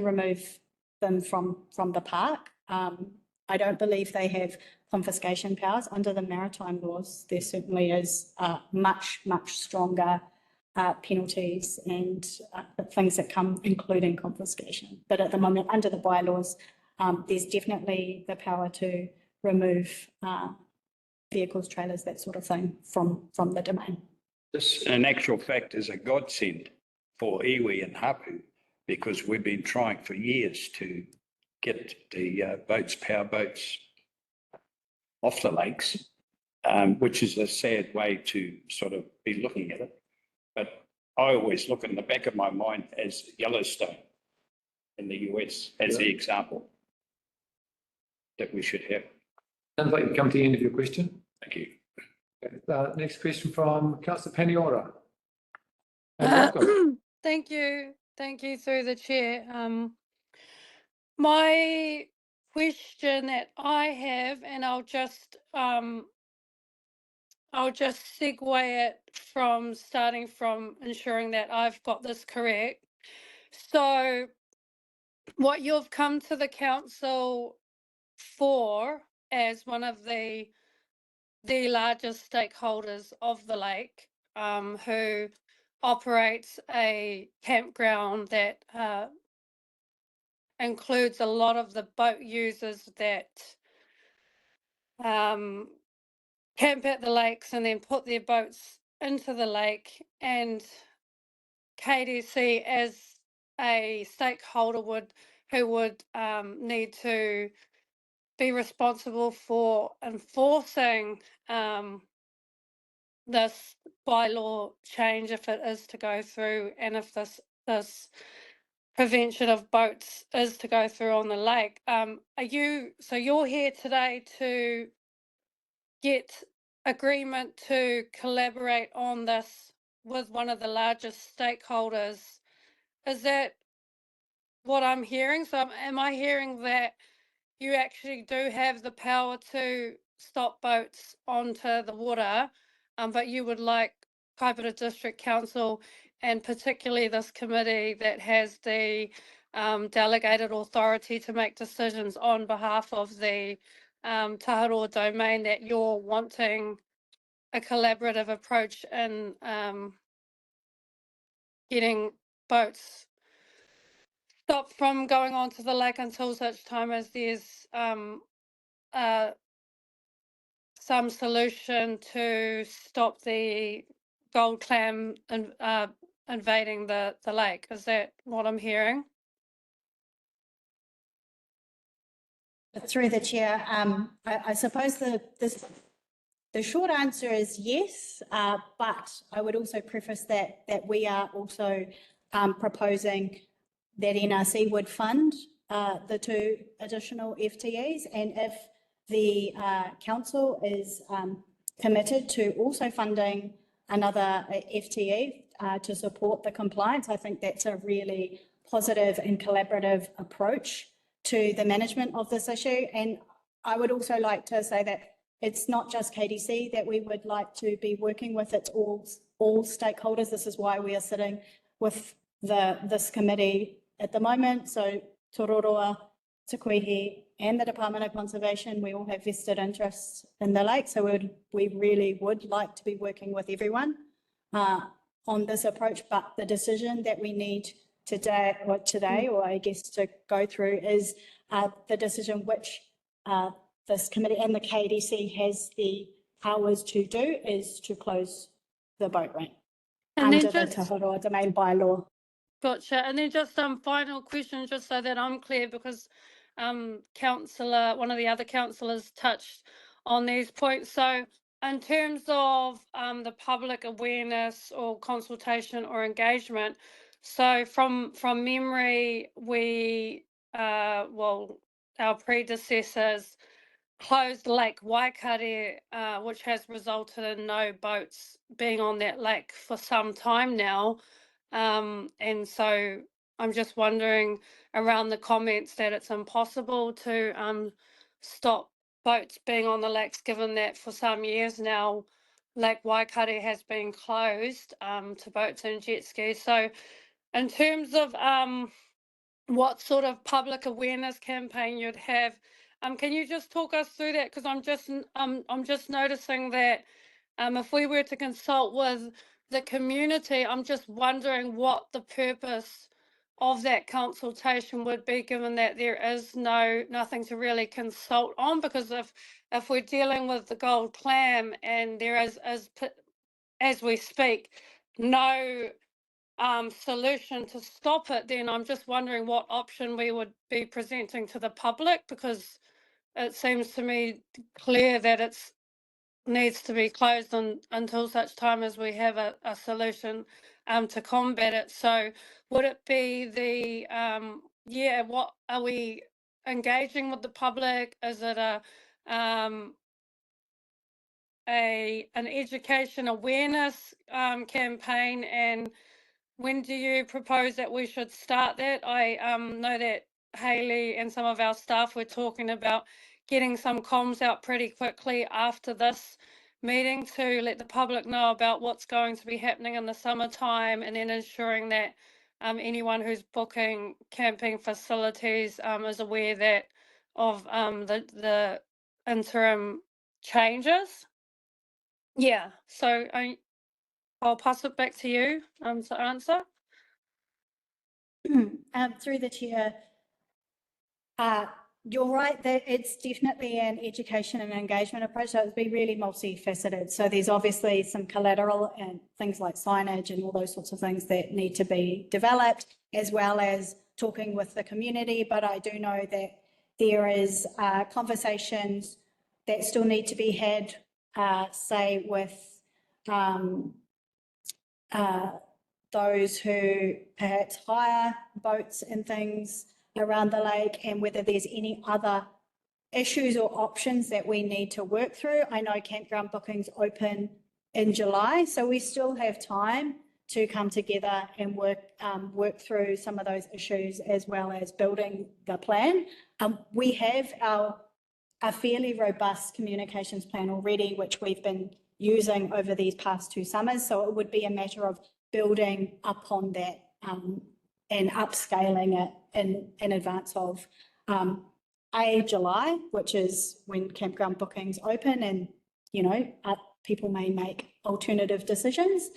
remove them from the park. I don't believe they have confiscation powers under the maritime laws. There certainly is much stronger penalties and things that come, including confiscation. But at the moment, under the bylaws, there's definitely the power to remove vehicles, trailers, that sort of thing from the domain. This, in actual fact, is a godsend for iwi and hapu, because we've been trying for years to get the power boats off the lakes, which is a sad way to sort of be looking at it. But I always look in the back of my mind as Yellowstone in the US as the example that we should have. Sounds like you've come to the end of your question. Thank you. Okay. Next question from Councillor Paniorda. Thank you through the chair. My question that I have, and I'll just segue it from starting from ensuring that I've got this correct. So what you've come to the council for as one of the largest stakeholders of the lake, who operates a campground that includes a lot of the boat users that camp at the lakes and then put their boats into the lake, and KDC as a stakeholder who would need to be responsible for enforcing this bylaw change if it is to go through, and if this prevention of boats is to go through on the lake. You're here today to get agreement to collaborate on this with one of the largest stakeholders. Is that what I'm hearing? So am I hearing that you actually do have the power to stop boats onto the water, but you would like Kaipara District Council, and particularly this committee that has the delegated authority to make decisions on behalf of the Taharoa domain, that you're wanting a collaborative approach in getting boats stopped from going onto the lake until such time as there's some solution to stop the gold clam invading the lake. Is that what I'm hearing? Through the chair, I suppose the short answer is yes, but I would also preface that we are also proposing that NRC would fund the 2 additional FTEs, and if the council is committed to also funding another FTE to support the compliance, I think that's a really positive and collaborative approach to the management of this issue. And I would also like to say that it's not just KDC that we would like to be working with, it's all stakeholders. This is why we are sitting with this committee at the moment. So Taharoa, Te Kuihi, and the Department of Conservation, we all have vested interests in the lake. So we really would like to be working with everyone on this approach, but the decision that we need today, or I guess to go through, is the decision which this committee and the KDC has the powers to do, is to close the boat ramp under the Taharoa domain bylaw. Gotcha. And then just final question, just so that I'm clear, because one of the other councillors touched on these points. So in terms of the public awareness or consultation or engagement, so from memory, we our predecessors closed Lake Waikare, which has resulted in no boats being on that lake for some time now. And so I'm just wondering, around the comments that it's impossible to stop boats being on the lakes, given that for some years now Lake Waikare has been closed to boats and jet skis. So in terms of what sort of public awareness campaign you'd have, can you just talk us through that? Because I'm just noticing that if we were to consult with the community, I'm just wondering what the purpose of that consultation would be, given that there is nothing to really consult on. Because if we're dealing with the gold clam and there is as we speak no solution to stop it, then I'm just wondering what option we would be presenting to the public, because it seems to me clear that it needs to be closed until such time as we have a solution to combat it. So would it be what are we engaging with the public? Is it an education awareness campaign, and when do you propose that we should start that? I know that Hayley and some of our staff were talking about getting some comms out pretty quickly after this meeting to let the public know about what's going to be happening in the summertime, and then ensuring that anyone who's booking camping facilities is aware that of the interim changes. Yeah, so I'll pass it back to you to answer. Through the chair, you're right that it's definitely an education and engagement approach. So it'd be really multifaceted. So there's obviously some collateral and things like signage and all those sorts of things that need to be developed, as well as talking with the community. But I do know that there is conversations that still need to be had, say with those who perhaps hire boats and things around the lake, and whether there's any other issues or options that we need to work through. I know campground bookings open in July, so we still have time to come together and work through some of those issues, as well as building the plan. We have a fairly robust communications plan already, which we've been using over these past 2 summers. So it would be a matter of building upon that and upscaling it in advance of July, which is when campground bookings open, and people may make alternative decisions.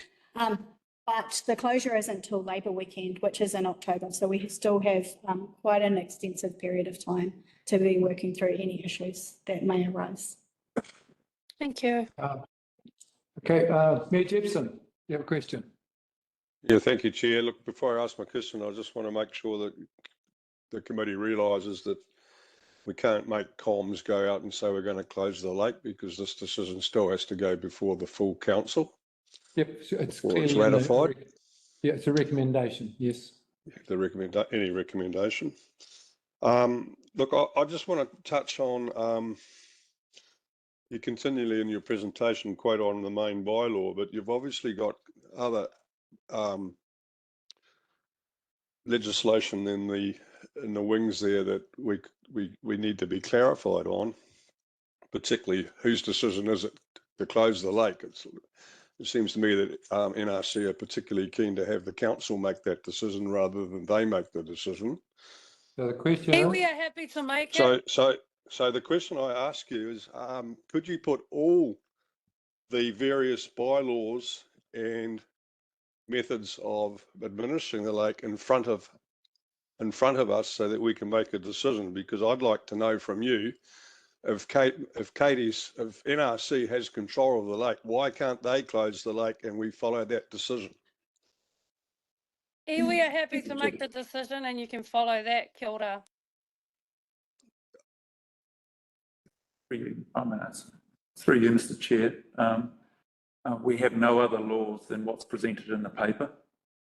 But the closure isn't until Labour weekend, which is in October. So we still have quite an extensive period of time to be working through any issues that may arise. Thank you. Okay, Mayor Jepson, you have a question? Yeah, thank you, Chair. Look, before I ask my question, I just want to make sure that the committee realises that we can't make comms go out and say we're going to close the lake, because this decision still has to go before the full council. Yep, it's Before it's clearly ratified. Yeah, it's a recommendation, yes. Any recommendation. Look, I just want to touch on, you continually in your presentation quote on the main bylaw, but you've obviously got other legislation in the wings there that we need to be clarified on, particularly whose decision is it to close the lake. It seems to me that NRC are particularly keen to have the council make that decision rather than they make the decision. So the question We is, are happy to make it. So the question I ask you is, could you put all the various bylaws and methods of administering the lake in front of us so that we can make a decision? Because I'd like to know from you, if NRC has control of the lake, why can't they close the lake and we follow that decision? We are happy to make the decision, and you can follow that. Kia ora. 5 minutes. Through you, Mr. Chair. We have no other laws than what's presented in the paper.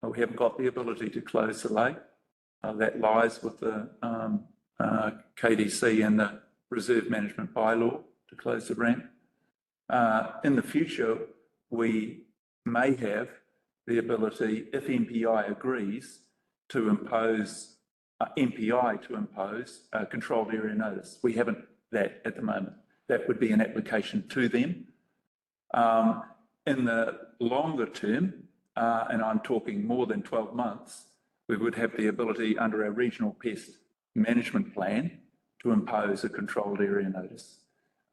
We haven't got the ability to close the lake. That lies with the KDC and the reserve management bylaw to close the ramp. In the future, we may have the ability, if MPI agrees, to impose a controlled area notice. We haven't that at the moment. That would be an application to them. In the longer term, and I'm talking more than 12 months, we would have the ability under our regional pest management plan to impose a controlled area notice.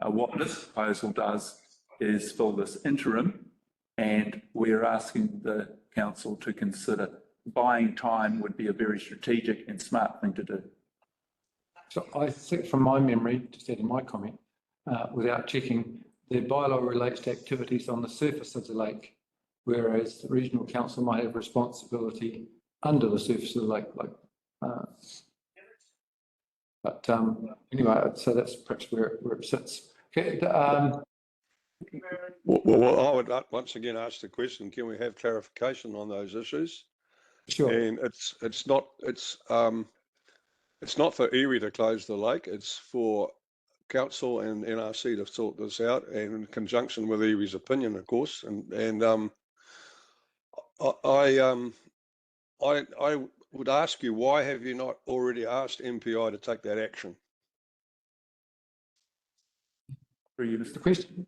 What this proposal does is fill this interim, and we're asking the council to consider buying time would be a very strategic and smart thing to do. so I think from my memory, just adding my comment, without checking, the bylaw relates to activities on the surface of the lake, whereas the regional council might have responsibility under the surface of the lake, anyway, so that's perhaps where it sits. Okay. Well, I would once again ask the question: can we have clarification on those issues? Sure. And it's not for iwi to close the lake. It's for council and NRC to sort this out, and in conjunction with iwi's opinion, of course. And I would ask you, why have you not already asked MPI to take that action? Through you, Mr. Question.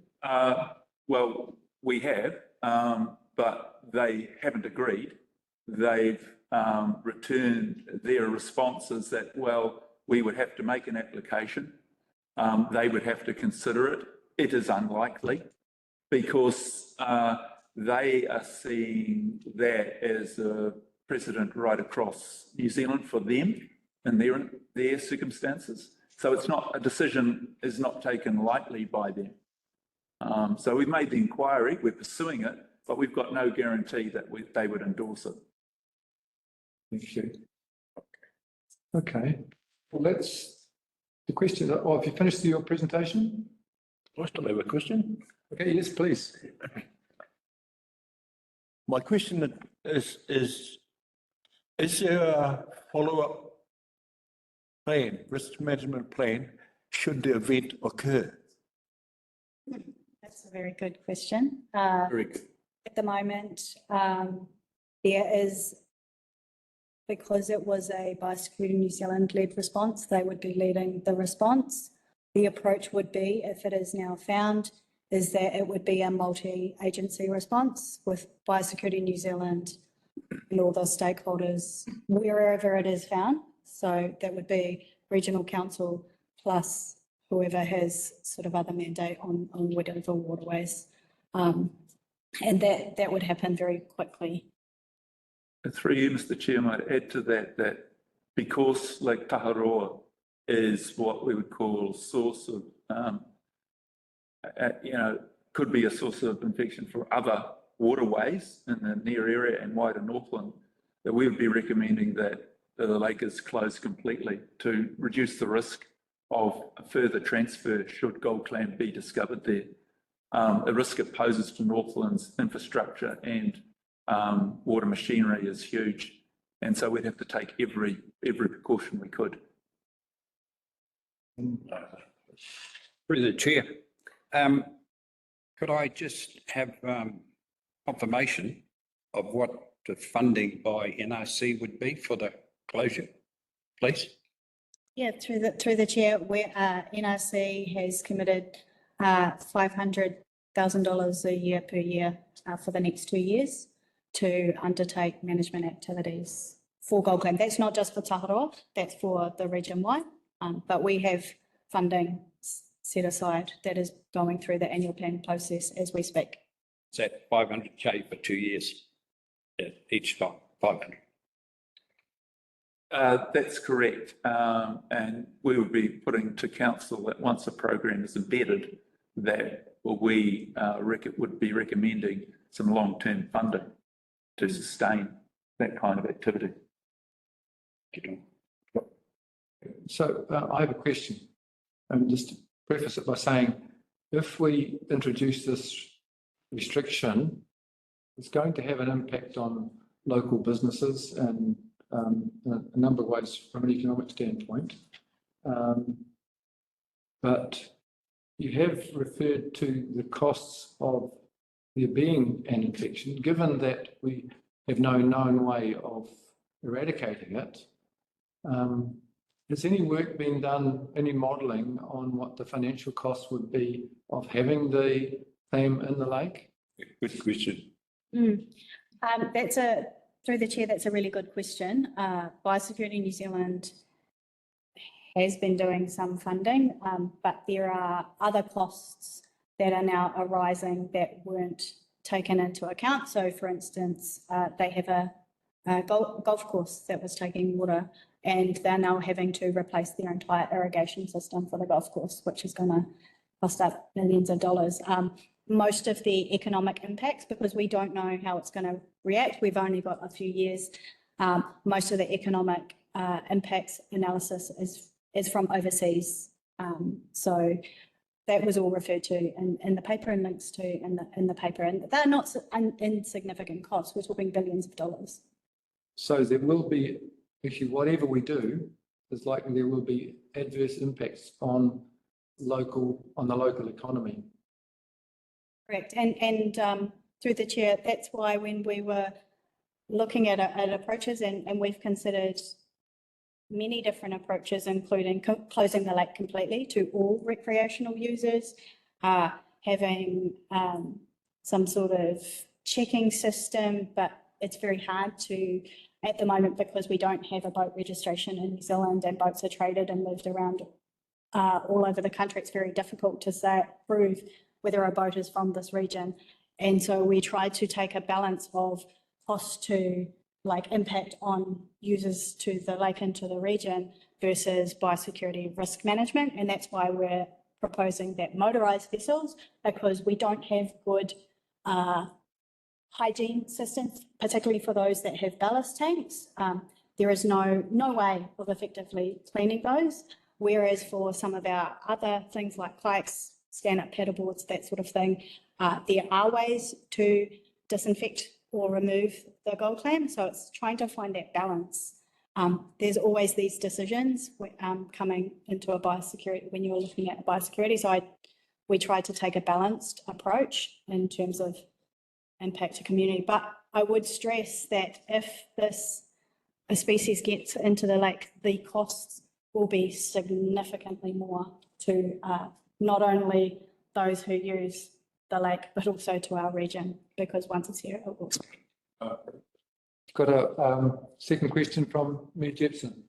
Well, we have, but they haven't agreed. they've returned their responses that, well, we would have to make an application. They would have to consider it. It is unlikely because they are seeing that as a precedent right across New Zealand for them and their circumstances. So it's not, a decision is not taken lightly by them. So we've made the inquiry, we're pursuing it, but we've got no guarantee that they would endorse it. Thank you. Okay, well, the question, have you finished your presentation? I still have a question. Okay, yes, please. My question is there a follow-up plan, risk management plan, should the event occur? That's a very good question. Very good. At the moment, there is, because it was a Biosecurity New Zealand led response, they would be leading the response. The approach would be, if it is now found, is that it would be a multi-agency response with Biosecurity New Zealand and all those stakeholders wherever it is found. So that would be regional council plus whoever has sort of other mandate on whatever waterways. And that would happen very quickly. Through you, Mr. Chair, I might add to that because Lake Taharoa is what we would call a source of, could be a source of infection for other waterways in the near area and wider Northland, that we would be recommending that the lake is closed completely to reduce the risk of a further transfer should gold clam be discovered there. The risk it poses to Northland's infrastructure and water machinery is huge, and so we'd have to take every precaution we could. Through the chair, could I just have confirmation of what the funding by NRC would be for the closure, please? Yeah, through the chair, where NRC has committed $500,000 a year per year for the next 2 years to undertake management activities for gold clam. That's not just for Taharoa, that's for the region wide, but we have funding set aside that is going through the annual plan process as we speak. Is that 500K for 2 years? Each time, 500? That's correct. And we would be putting to council that once a program is embedded, that we would be recommending some long-term funding to sustain that kind of activity. So I have a question, and just to preface it by saying, if we introduce this restriction, it's going to have an impact on local businesses and in a number of ways from an economic standpoint. But you have referred to the costs of there being an infection, given that we have no known way of eradicating it. Has any work been done, any modelling on what the financial costs would be of having the clam in the lake? Good question. Through the chair, that's a really good question. Biosecurity New Zealand has been doing some funding, but there are other costs that are now arising that weren't taken into account. So for instance, they have a golf course that was taking water, and they're now having to replace their entire irrigation system for the golf course, which is going to cost up millions of dollars. Most of the economic impacts, because we don't know how it's going to react, we've only got a few years. Most of the economic impacts analysis is from overseas. So that was all referred to in the paper and links to in the paper, and they're not insignificant costs. We're talking billions of dollars. So there will be, actually, whatever we do, there's likely there will be adverse impacts on the local economy. Correct, and through the chair, that's why when we were looking at approaches, and we've considered many different approaches, including closing the lake completely to all recreational users, having some sort of checking system, but it's very hard to, at the moment, because we don't have a boat registration in New Zealand and boats are traded and moved around all over the country, it's very difficult to prove whether a boat is from this region. And so we try to take a balance of cost to like impact on users to the lake and to the region versus biosecurity risk management. And that's why we're proposing that motorised vessels, because we don't have good hygiene systems, particularly for those that have ballast tanks. There is no way of effectively cleaning those. Whereas for some of our other things like kayaks, stand-up paddleboards, that sort of thing, there are ways to disinfect or remove the gold clam. So it's trying to find that balance. There's always these decisions coming into a biosecurity when you're looking at biosecurity. So we try to take a balanced approach in terms of impact to community. But I would stress that if a species gets into the lake, the costs will be significantly more to not only those who use the lake, but also to our region, because once it's here, it will. Got a second question from Mayor Jepson.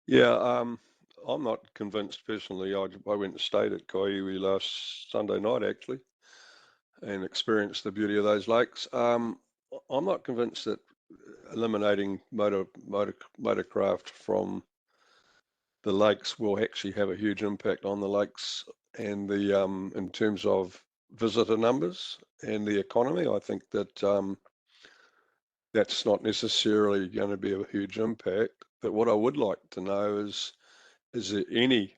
Yeah, I'm not convinced personally. I went and stayed at Kaiwi last Sunday night actually, and experienced the beauty of those lakes. I'm not convinced that eliminating motorcraft from the lakes will actually have a huge impact on the lakes and the in terms of visitor numbers and the economy. I think that that's not necessarily going to be a huge impact. But what I would like to know is there any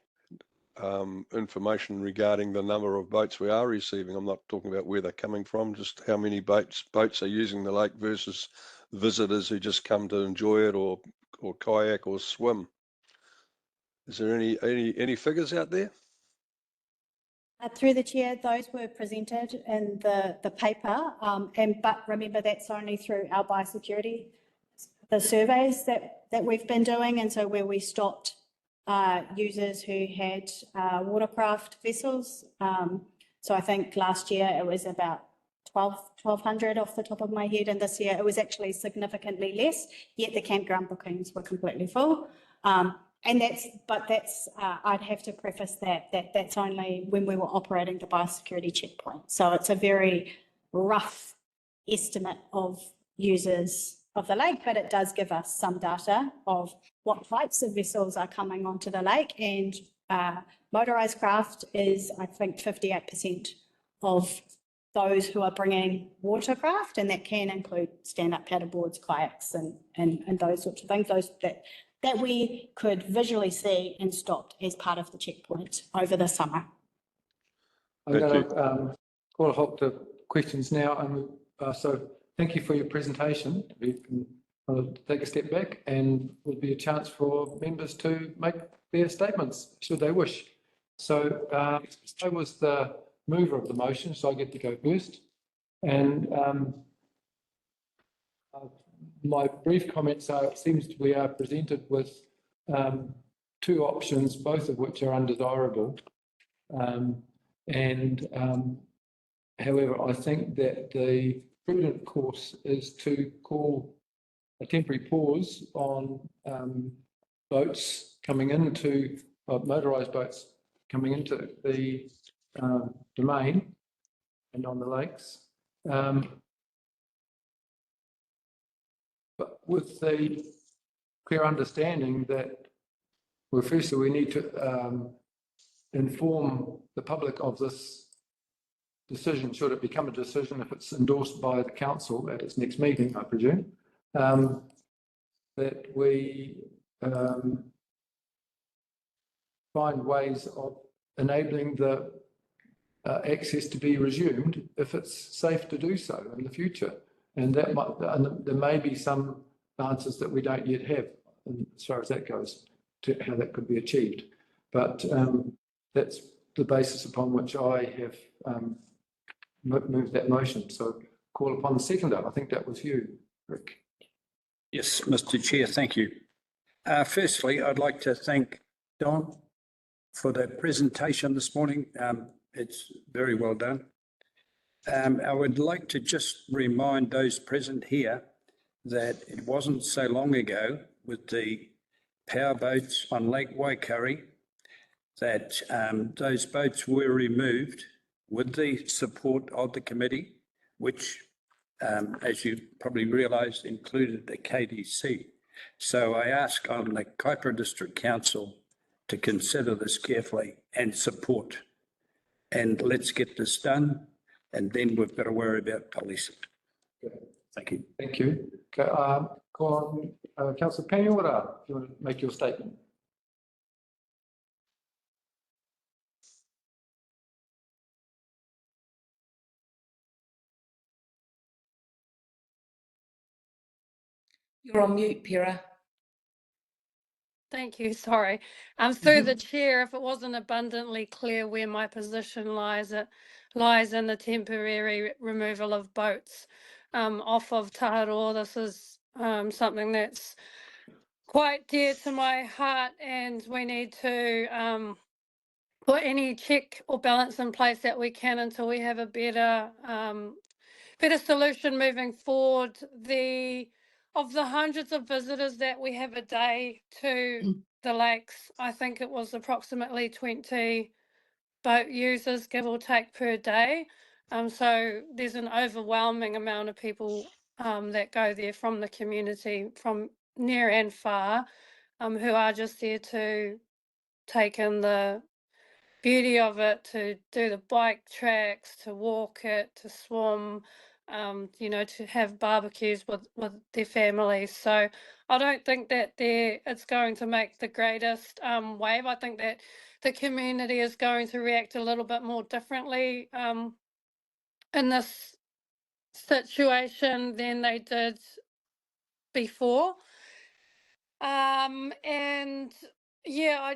information regarding the number of boats we are receiving? I'm not talking about where they're coming from, just how many boats are using the lake versus visitors who just come to enjoy it or kayak or swim. Is there any figures out there? Through the chair, those were presented in the paper, but remember that's only through our biosecurity, the surveys that we've been doing, and so where we stopped users who had watercraft vessels. So I think last year it was about 1,200 off the top of my head, and this year it was actually significantly less, yet the campground bookings were completely full. And that's I'd have to preface that's only when we were operating the biosecurity checkpoint. So it's a very rough estimate of users of the lake, but it does give us some data of what types of vessels are coming onto the lake. And motorised craft is, I think, 58% of those who are bringing watercraft, and that can include stand-up paddleboards, kayaks, and those sorts of things. Those that we could visually see and stopped as part of the checkpoint over the summer. I'm going to call a halt to questions now. And so thank you for your presentation. We can take a step back and will be a chance for members to make their statements should they wish. So I was the mover of the motion, so I get to go first. And my brief comments are, it seems we are presented with two options, both of which are undesirable. However, I think that the prudent course is to call a temporary pause on boats coming into, motorised boats coming into the domain and on the lakes. But with the clear understanding that, well, firstly, we need to inform the public of this decision, should it become a decision, if it's endorsed by the council at its next meeting, I presume, that we find ways of enabling the access to be resumed if it's safe to do so in the future. And that might, and there may be some answers that we don't yet have as far as that goes, to how that could be achieved. But that's the basis upon which I have moved that motion. So call upon the seconder. I think that was you, Rick. Yes, Mr. Chair, thank you. Firstly, I'd like to thank Don for the presentation this morning. It's very well done. I would like to just remind those present here that it wasn't so long ago with the power boats on Lake Waikari that those boats were removed with the support of the committee, which, as you probably realised, included the KDC. So I ask on the Kaipara District Council to consider this carefully and support. And let's get this done, and then we've got to worry about policing. Thank you. Thank you. Okay, go on, Councillor Peniora, if you want to make your statement. You're on mute, Pira. Thank you, sorry. Through the chair, if it wasn't abundantly clear where my position lies, it lies in the temporary removal of boats off of Taharoa. This is something that's quite dear to my heart, and we need to put any check or balance in place that we can until we have a better solution moving forward. Of the hundreds of visitors that we have a day to the lakes, I think it was approximately 20 boat users, give or take, per day. So there's an overwhelming amount of people that go there from the community, from near and far, who are just there to take in the beauty of it, to do the bike tracks, to walk it, to swim, to have barbecues with their families. So I don't think that it's going to make the greatest wave. I think that the community is going to react a little bit more differently in this situation than they did before. And yeah,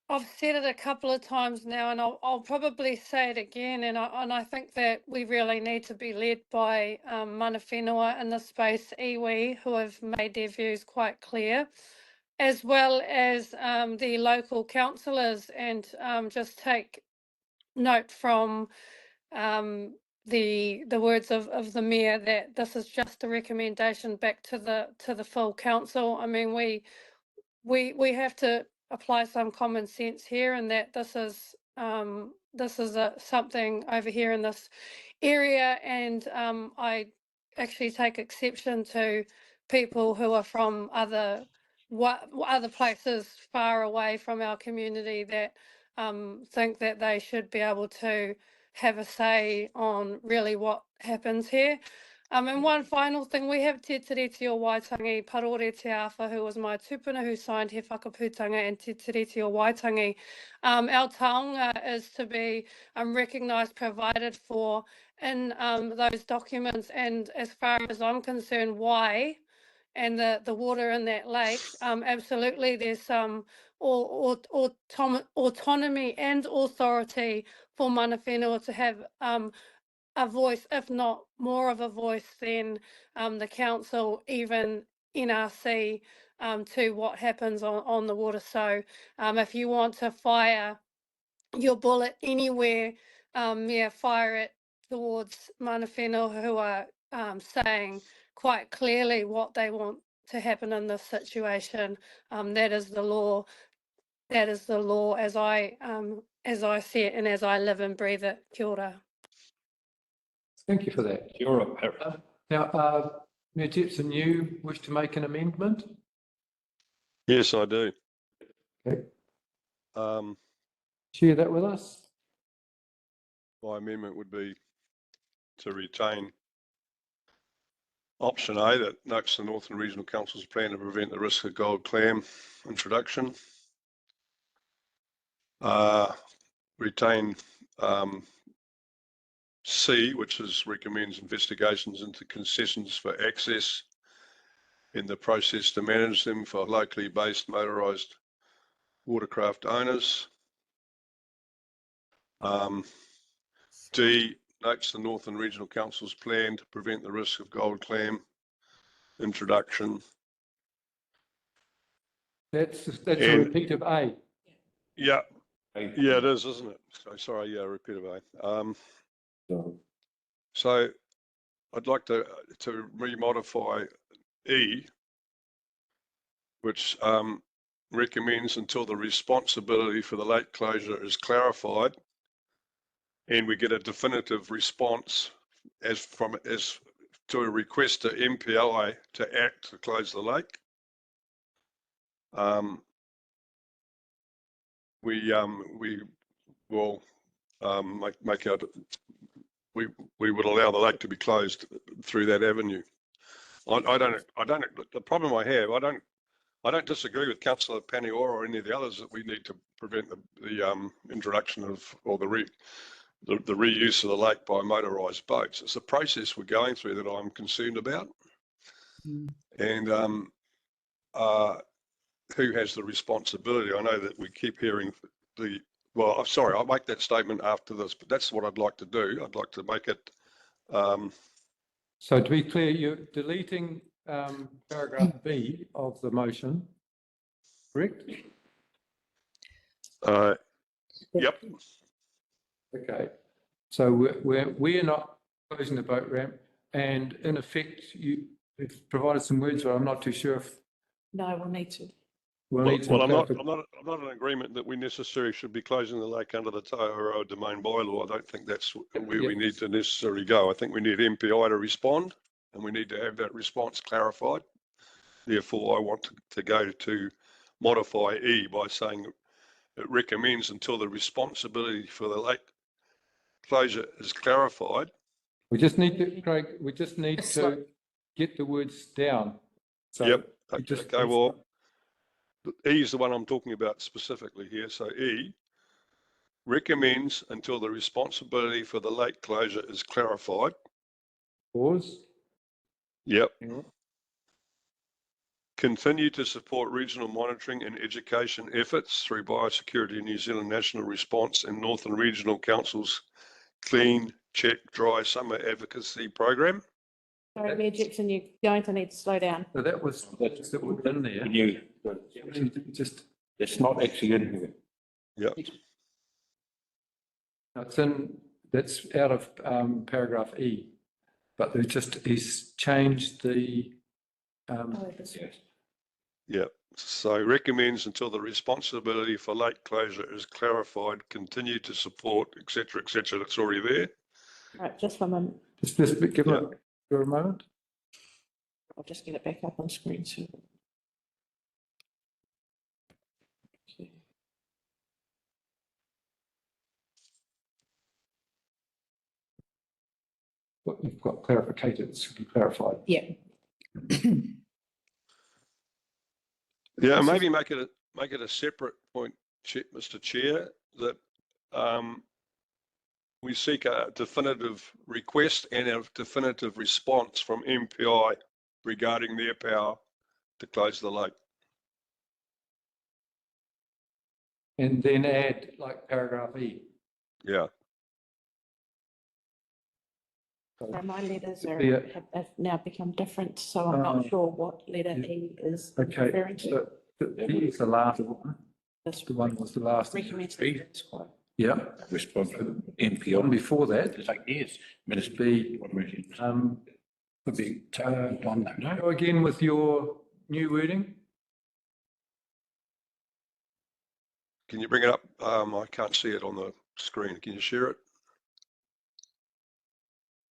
I've said it a couple of times now, and I'll probably say it again. And I think that we really need to be led by mana whenua in the space, iwi, who have made their views quite clear, as well as the local councillors, and just take note from the words of the mayor that this is just a recommendation back to the full council. I mean, we have to apply some common sense here, and that this is something over here in this area, and I actually take exception to people who are from other places far away from our community that think that they should be able to have a say on really what happens here. And one final thing, we have Te Tiriti o Waitangi, Parore Te Awha, who was my tupuna, who signed He Whakaputanga and Te Tiriti o Waitangi. Our taonga is to be recognised, provided for in those documents, and as far as I'm concerned, why, and the water in that lakes, absolutely there's some autonomy and authority for mana whenua to have a voice, if not more of a voice than the council, even NRC, to what happens on the water. So if you want to fire your bullet anywhere, fire it towards mana whenua who are saying quite clearly what they want to happen in this situation. That is the law. That is the law as I see it and as I live and breathe it. Kia ora. Thank you for that. You're a parrot. Now, Mayor Jepson, you wish to make an amendment? Yes, I do. Okay. Um, Share that with us. my amendment would be to retain option A, that notes the Northern Regional Council's plan to prevent the risk of gold clam introduction. Retain C, which recommends investigations into concessions for access in the process to manage them for locally based motorised watercraft owners. D, notes the Northern Regional Council's plan to prevent the risk of gold clam introduction. That's a repeat of A. Yeah, yeah, it is, isn't it? So sorry, yeah, repeat of A. So I'd like to remodify E, which recommends until the responsibility for the lake closure is clarified and we get a definitive response as to a request to MPI to act to close the lake. We will we would allow the lake to be closed through that avenue. The problem I have, I don't disagree with Councillor Taharoa or any of the others that we need to prevent the introduction of, or the reuse of the lake by motorised boats. It's the process we're going through that I'm concerned about. And who has the responsibility? I know that we keep hearing well, I'm sorry, I'll make that statement after this, but that's what I'd like to do. I'd like to make it. So to be clear, you're deleting paragraph B of the motion, correct? Yep. Okay. So we're not closing the boat ramp, and in effect, you've provided some words, but I'm not too sure if No, we'll need to. Well, I'm not in agreement that we necessarily should be closing the lake under the Taharoa domain bylaw. I don't think that's where we need to necessarily go. I think we need MPI to respond, and we need to have that response clarified. Therefore, I want to go to modify E by saying it recommends until the responsibility for the lake closure is clarified. we just need to, Craig, we just need to get the words down. So yep. Just, okay. Well, E is the one I'm talking about specifically here. So E recommends until the responsibility for the lake closure is clarified. Pause. Yep. Continue to support regional monitoring and education efforts through Biosecurity New Zealand National Response and Northern Regional Council's Clean, Check, Dry Summer Advocacy Program. Sorry, Mayor Jackson, you're going to need to slow down. So that was in there. Can you, Just it's not actually in here. Yep. it's in. That's out of paragraph E, but they he's changed the. Yep. So recommends until the responsibility for lake closure is clarified, continue to support, etc., etc. That's already there. Right, just one moment. Just give it for a moment. I'll just get it back up on screen. So. What you've got clarified, it should be clarified. Yeah. Yeah, maybe make it a separate point, Mr. Chair, that we seek a definitive request and a definitive response from MPI regarding their power to close the lake. And then add like paragraph E. Yeah. So my letters have now become different, so I'm not sure what letter E is referring to. So E is the last one. The one was the last. Yeah. Response to MPI. One before that. It's like, yes, Minister B. Could be one. No. Go again with your new wording. Can you bring it up? I can't see it on the screen. Can you share it?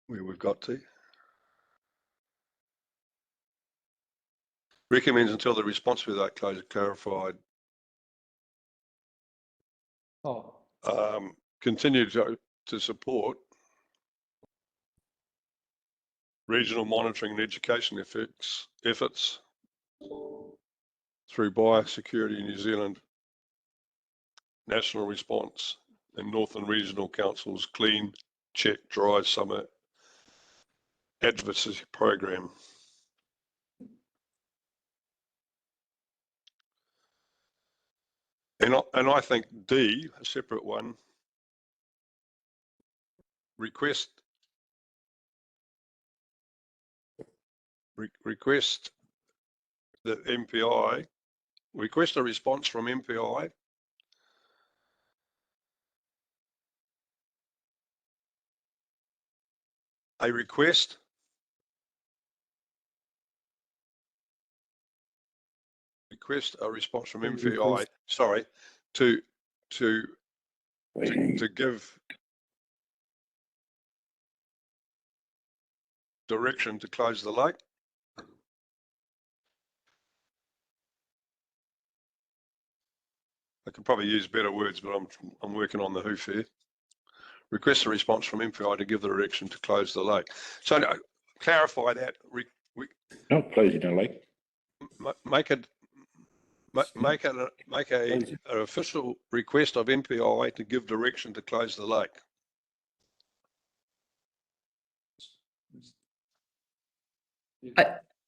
Where we've got to. Recommends until the response to that closure clarified. Continue to support regional monitoring and education efforts through Biosecurity New Zealand National Response and Northern Regional Council's Clean, Check, Dry Summer Advocacy Program. And I think D, a separate one, request that MPI, request a response from MPI a request a response from MPI, sorry, to give direction to close the lake. I could probably use better words, but I'm working on the hoof here. Request a response from MPI to give the direction to close the lake. So clarify that. Not closing the lake. Make an official request of MPI to give direction to close the lake.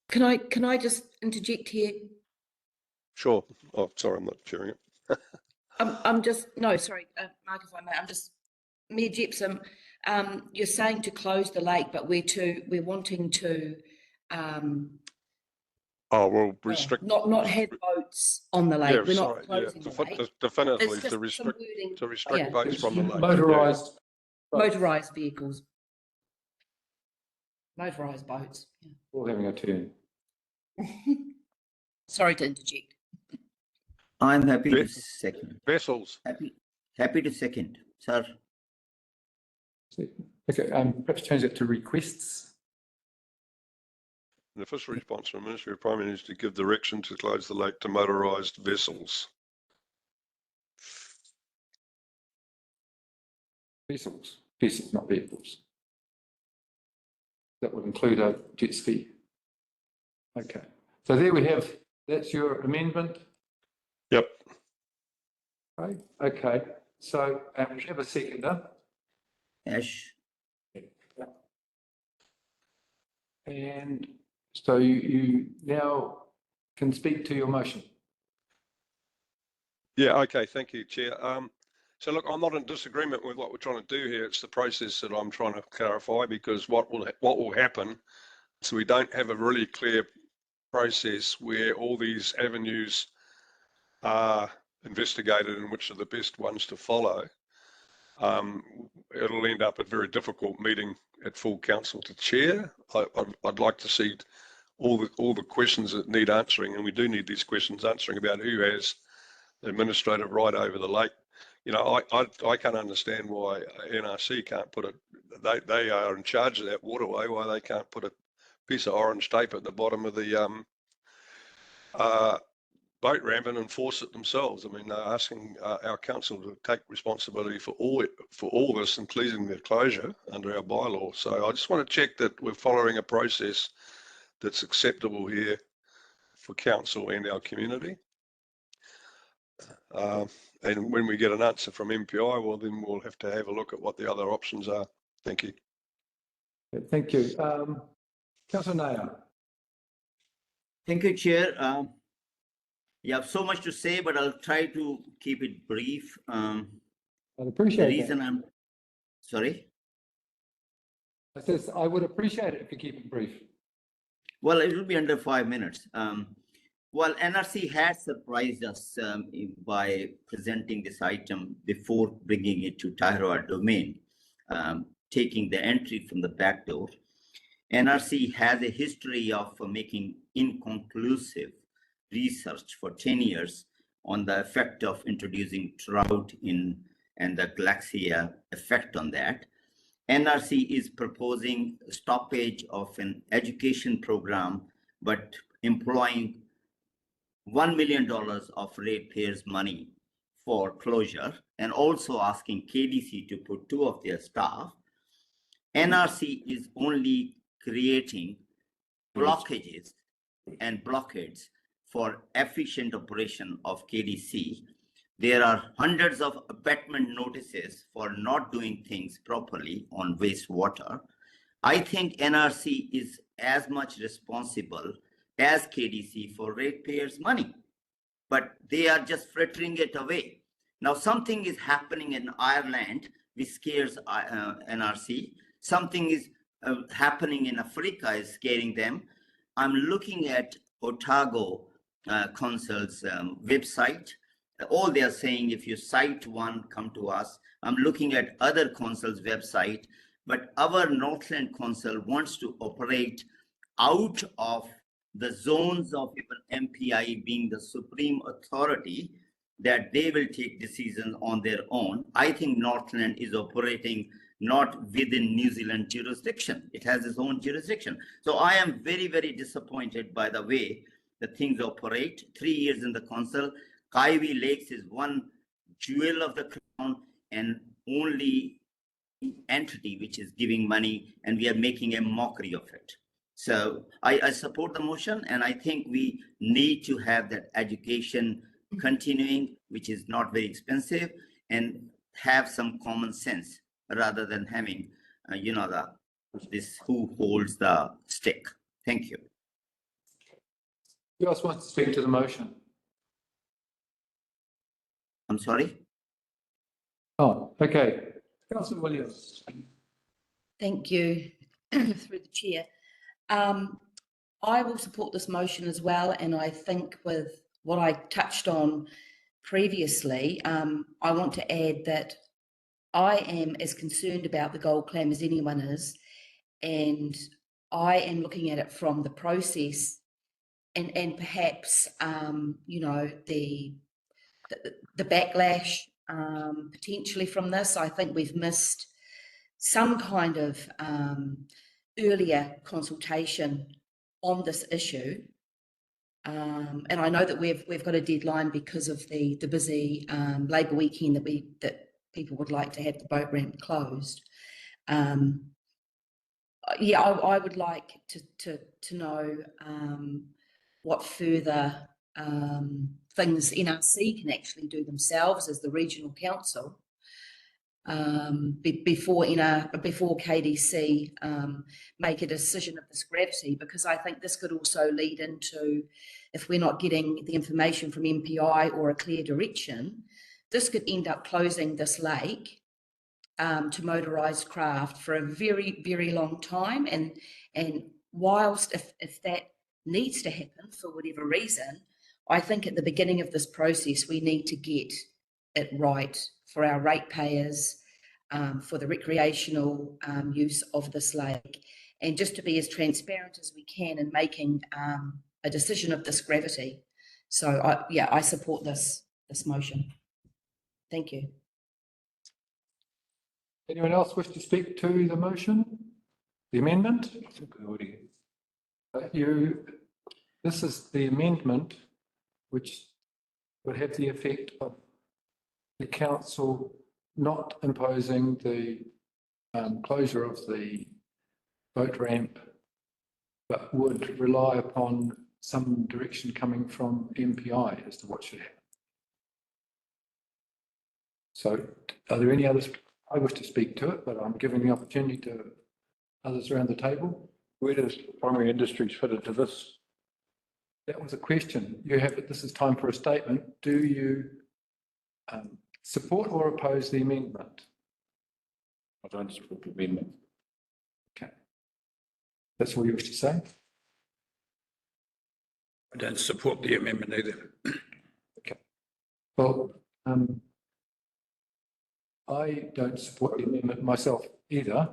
Can I just interject here? Sure. Oh, sorry, I'm not sharing it. I'm just, no, sorry, Mark, if I may, I'm just, Mayor Jepson, you're saying to close the lake, but we're wanting to, restrict. not have boats on the lake. Yeah, We're sorry, not closing the lake. definitively It's just to restrict, some wording. boats from the lake. Motorised. Motorised vehicles. Motorised boats. Yeah. All having a turn. Sorry to interject. I'm happy to second. Vessels. Happy to second, sir. Okay, perhaps change it to requests. An official response from the Ministry of Prime Minister to give direction to close the lake to motorised vessels. Vessels, not vehicles. That would include a jet ski. Okay, so there we have, that's your amendment. Yep. Right. Okay, so we have a seconder. Ash. And so you now can speak to your motion. Yeah, okay, thank you, Chair. So look, I'm not in disagreement with what we're trying to do here. It's the process that I'm trying to clarify, because what will happen is we don't have a really clear process where all these avenues are investigated and which are the best ones to follow. It'll end up a very difficult meeting at full council to chair. I'd like to see all the questions that need answering, and we do need these questions answering about who has the administrative right over the lake. You know, I can't understand why NRC can't put it. They are in charge of that waterway. Why they can't put a piece of orange tape at the bottom of the boat ramp and enforce it themselves. I mean, they're asking our council to take responsibility for all this, including the closure under our bylaw. So I just want to check that we're following a process that's acceptable here for council and our community. And when we get an answer from MPI, well, then we'll have to have a look at what the other options are. Thank you. Thank you. Councillor Nair. Thank you, Chair. You have so much to say, but I'll try to keep it brief. I'd appreciate the reason that. Sorry? I would appreciate it if you keep it brief. Well, it will be under 5 minutes. Well, NRC has surprised us by presenting this item before bringing it to Taharoa domain, taking the entry from the back door. NRC has a history of making inconclusive research for 10 years on the effect of introducing trout in and the Galaxia effect on that. NRC is proposing stoppage of an education program, but employing $1 million of ratepayers' money for closure, and also asking KDC to put 2 of their staff. NRC is only creating blockages and blockades for efficient operation of KDC. There are hundreds of abatement notices for not doing things properly on wastewater. I think NRC is as much responsible as KDC for ratepayers' money, but they are just frittering it away. Now, something is happening in Ireland which scares NRC. Something is happening in Africa is scaring them. I'm looking at Otago Council's website. All they are saying, if you cite one, come to us. I'm looking at other councils' website but our Northland Council wants to operate out of the zones of even MPI being the supreme authority, that they will take decisions on their own. I think Northland is operating not within New Zealand jurisdiction. It has its own jurisdiction. So I am very, very disappointed by the way the things operate. 3 years in the council, Kaiwi Lakes is one jewel of the crown and only entity which is giving money, and we are making a mockery of it. So I support the motion, and I think we need to have that education continuing, which is not very expensive, and have some common sense rather than having, this who holds the stick. Thank you. Who else wants to speak to the motion? I'm sorry? Oh, okay. Councillor Williams. Thank you, through the chair. I will support this motion as well, and I think with what I touched on previously, I want to add that I am as concerned about the gold clam as anyone is, and I am looking at it from the process and perhaps, the backlash potentially from this. I think we've missed some kind of earlier consultation on this issue. And I know that we've got a deadline because of the busy Labour weekend that people would like to have the boat ramp closed. Yeah, I would like to know what further things NRC can actually do themselves as the regional council before KDC make a decision of this gravity, because I think this could also lead into, if we're not getting the information from MPI or a clear direction, this could end up closing this lake to motorised craft for a very, very long time. And whilst if that needs to happen for whatever reason, I think at the beginning of this process, we need to get it right for our ratepayers, for the recreational use of this lake, and just to be as transparent as we can in making a decision of this gravity. So I support this motion. Thank you. Anyone else wish to speak to the motion, the amendment? This is the amendment which would have the effect of the council not imposing the closure of the boat ramp, but would rely upon some direction coming from MPI as to what should happen. So are there any others? I wish to speak to it, but I'm giving the opportunity to others around the table. Where does primary industries fit into this? That was a question. You have it. This is time for a statement. Do you support or oppose the amendment? I don't support the amendment. Okay. That's all you wish to say? I don't support the amendment either. Okay. Well, I don't support the amendment myself either.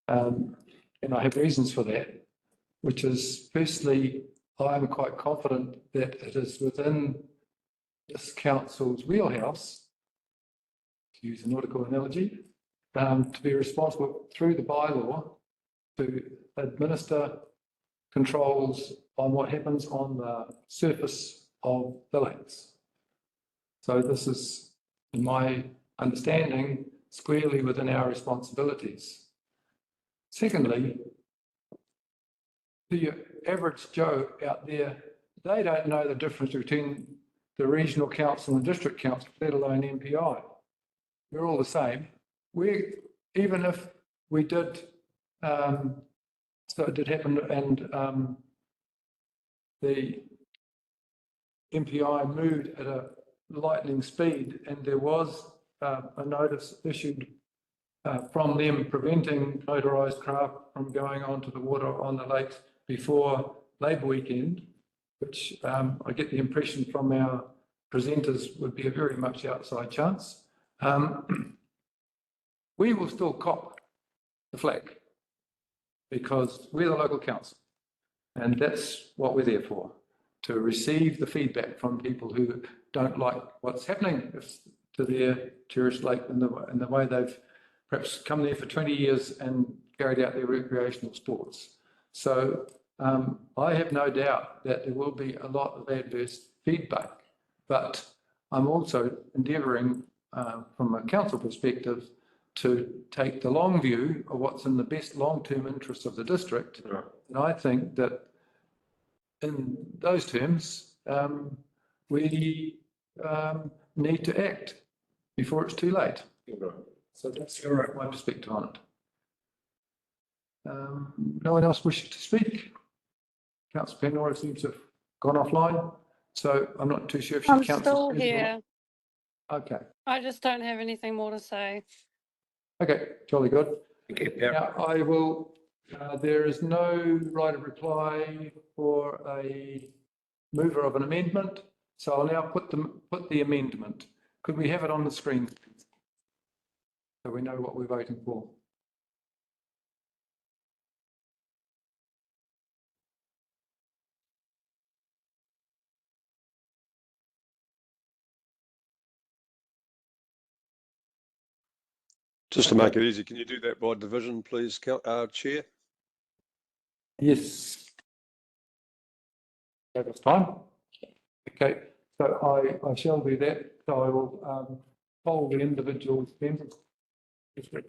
And I have reasons for that, which is, firstly, I'm quite confident that it is within this council's wheelhouse, to use a nautical analogy, to be responsible through the bylaw to administer controls on what happens on the surface of the lakes. So this is, in my understanding, squarely within our responsibilities. Secondly, the average Joe out there, they don't know the difference between the regional council and district council, let alone MPI. We're all the same. Even if we did, so it did happen, and the MPI moved at a lightning speed, and there was a notice issued from them preventing motorised craft from going onto the water on the lakes before Labour weekend, which I get the impression from our presenters would be a very much outside chance. We will still cop the flag. Because we're the local council. And that's what we're there for, to receive the feedback from people who don't like what's happening to their tourist lake in the way they've perhaps come there for 20 years and carried out their recreational sports. So I have no doubt that there will be a lot of adverse feedback, but I'm also endeavouring from a council perspective to take the long view of what's in the best long-term interests of the district. Right. And I think that in those terms, we need to act before it's too late. Right. So that's my perspective on it. No one else wishes to speak? Councillor Taharoa seems to have gone offline, so I'm not too sure if she I'm counts. still here. Okay. I just don't have anything more to say. Okay, jolly good. Okay, yeah. Now, I will, there is no right of reply for a mover of an amendment, so I'll now put the amendment. Could we have it on the screen, so we know what we're voting for? Just to make it easy, can you do that by division, please, Chair? Yes. That's fine. Okay, so I shall do that. So I will poll the individual members.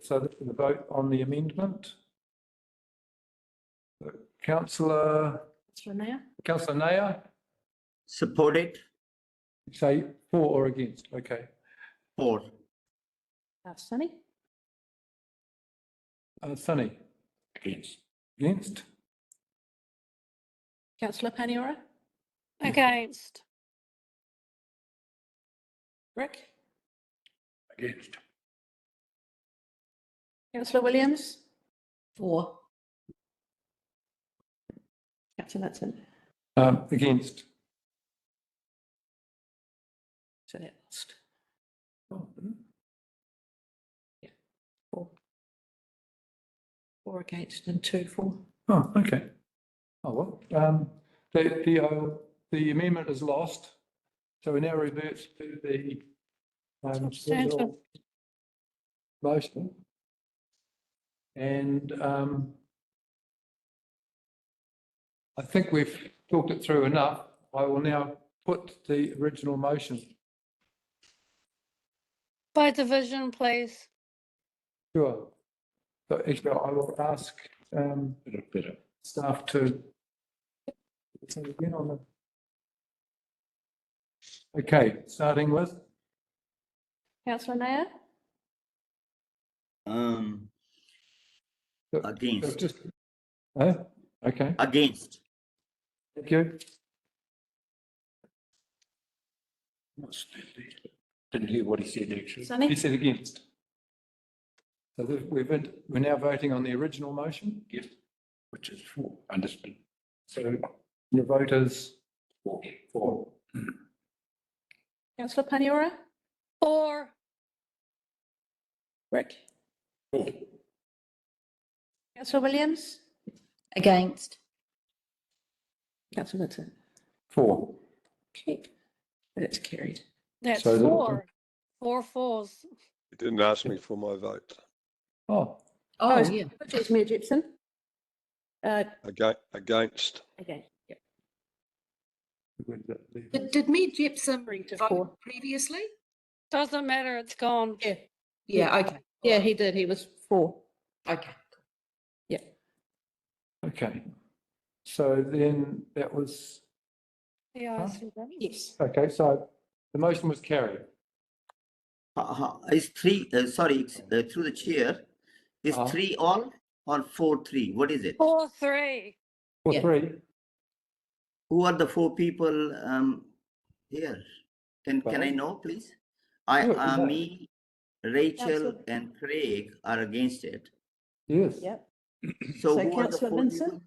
So this is a vote on the amendment. Councillor Nair, Support it. say for or against? Okay. For. Sunny? Sunny? Against. Against? Councillor Taharoa? Against. Rick? Against. Councillor Williams? For. Councillor Matson? Against? So that lost. Yeah, 4. 4 against and 2 for. Oh, okay. Oh, well, the amendment is lost. So we now revert to the Substantial. motion. And I think we've talked it through enough. I will now put the original motion. By division, please. Sure. So actually, I will ask staff to. Again on the. Okay, starting with. Councillor Nair? Against. Just, okay, Against. thank you. Didn't hear what he said actually. He Sunny? said against. So we're now voting on the original motion. Yes, which is for, understood. So your vote is For. Councillor Taharoa? For. Rick? For. Councillor Williams? Against. Councillor Matson? 4. Okay, that's carried. That's So the- 4. 4 fours. You didn't ask me for my vote. Oh, Oh, yeah. Apologies, Mayor Gibson. Against. Okay, yeah. Did Mayor Jepson 3 to vote 4. previously? Doesn't matter, it's gone. Yeah. Yeah, okay. Yeah, he did. He was 4. Okay. Yeah. okay. So then that was, Yeah, I see that. Yes. okay, so the motion was carried. Is 3, sorry, through the chair, is 3 all or 4, 3? What is it? 4, 3. For Yeah. 3, Who are the 4 people here? Can I Well, know, please? Sure, Me, Rachel, Councillor- and Craig are against it. yes. Yep. So So who are the Councillor 4 Vincent? people?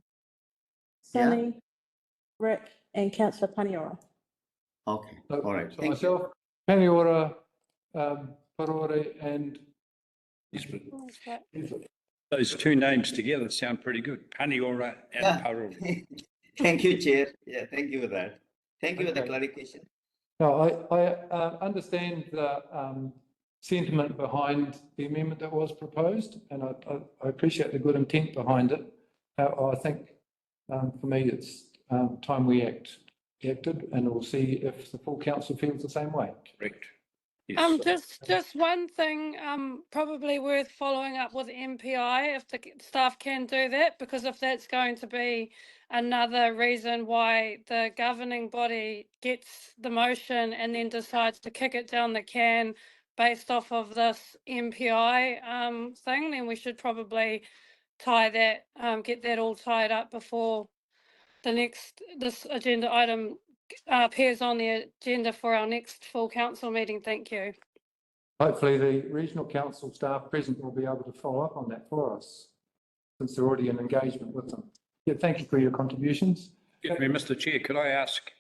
Sunny, Rick, and Councillor Taharoa. Okay, So- all right. So Thank you. myself, Taharoa, Parore, and Yes, but Okay. Those two names together sound pretty good, Taharoa and Yeah. Taharoa. Thank you, Chair. Yeah, thank you for that. Thank you for the Okay. clarification. No, I understand the sentiment behind the amendment that was proposed, and I appreciate the good intent behind it. I think for me, it's time we acted, and we'll see if the full council feels the same way. Correct. Yes. Just one thing, probably worth following up with MPI if the staff can do that, because if that's going to be another reason why the governing body gets the motion and then decides to kick it down the can based off of this MPI thing, then we should probably tie that, get that all tied up before this agenda item appears on the agenda for our next full council meeting. Thank you. Hopefully, the regional council staff present will be able to follow up on that for us, since they're already in engagement with them. Yeah, thank you for your contributions. Excuse me, Mr. Chair, could I ask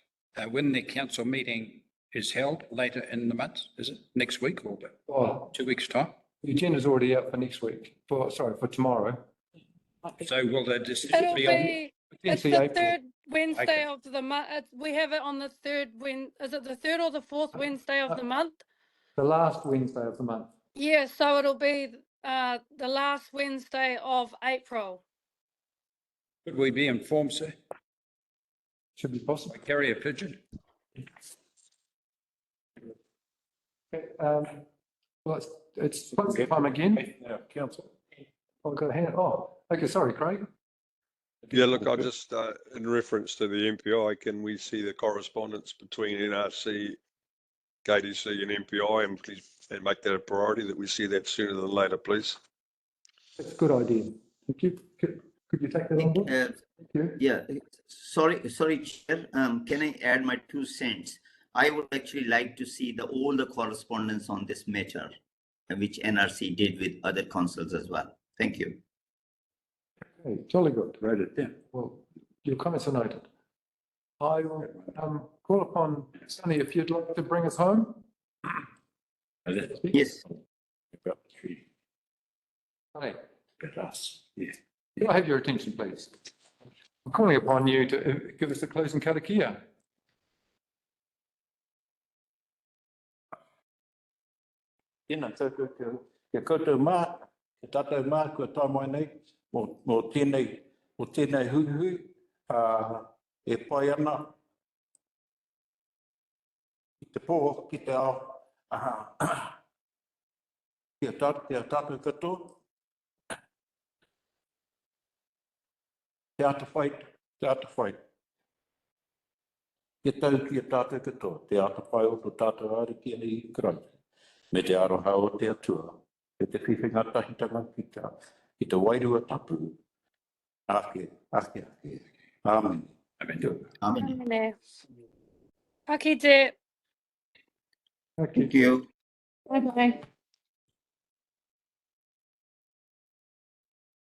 when the council meeting is held later in the month? Is it next week or Oh, 2 weeks' time? the agenda's already out for next week, for tomorrow. So will there just It'll be on? be, it's Potentially the April. third Wednesday Okay. of the month. We have it on the is it the third or the fourth Wednesday of the month? The last Wednesday of the month. Yeah, so it'll be the last Wednesday of April. Could we be informed, sir? Should be possible. I carry a pigeon. Okay, well, it's once time again. Council. I've got a hand. Oh, okay, sorry, Craig. Yeah, look, I just, in reference to the MPI, can we see the correspondence between NRC, KDC and MPI and make that a priority that we see that sooner than later, please? That's a good idea. Thank you. Could you take that on board? Thank you. Yeah, sorry, Chair. Can I add my 2 cents? I would actually like to see all the correspondence on this matter, which NRC did with other councils as well. Thank you. Okay, jolly good. Write it down. Well, your comments are noted. I will call upon Sonny if you'd like to bring us home. Yes. About the tree. Sonny, About us. Yeah. can I have your attention, please? I'm calling upon you to give us the closing karakia. Tēnā tātou kia koutou mā, kia tātou mā, kua tā mai nei, mō tēnei huhu, e pai ana, ki te pō, ki te ao, kia tātou katoa, te ata whai, Kia tau ki a tātou katoa, te ata whai o tō tātou ari ki nei i Krai. Me te aroha o te atua, e te whiwhinga tahitanga ki te wairua tapu. Ake. Amen. Amen. Aki te. Thank you. Thank you. Bye-bye.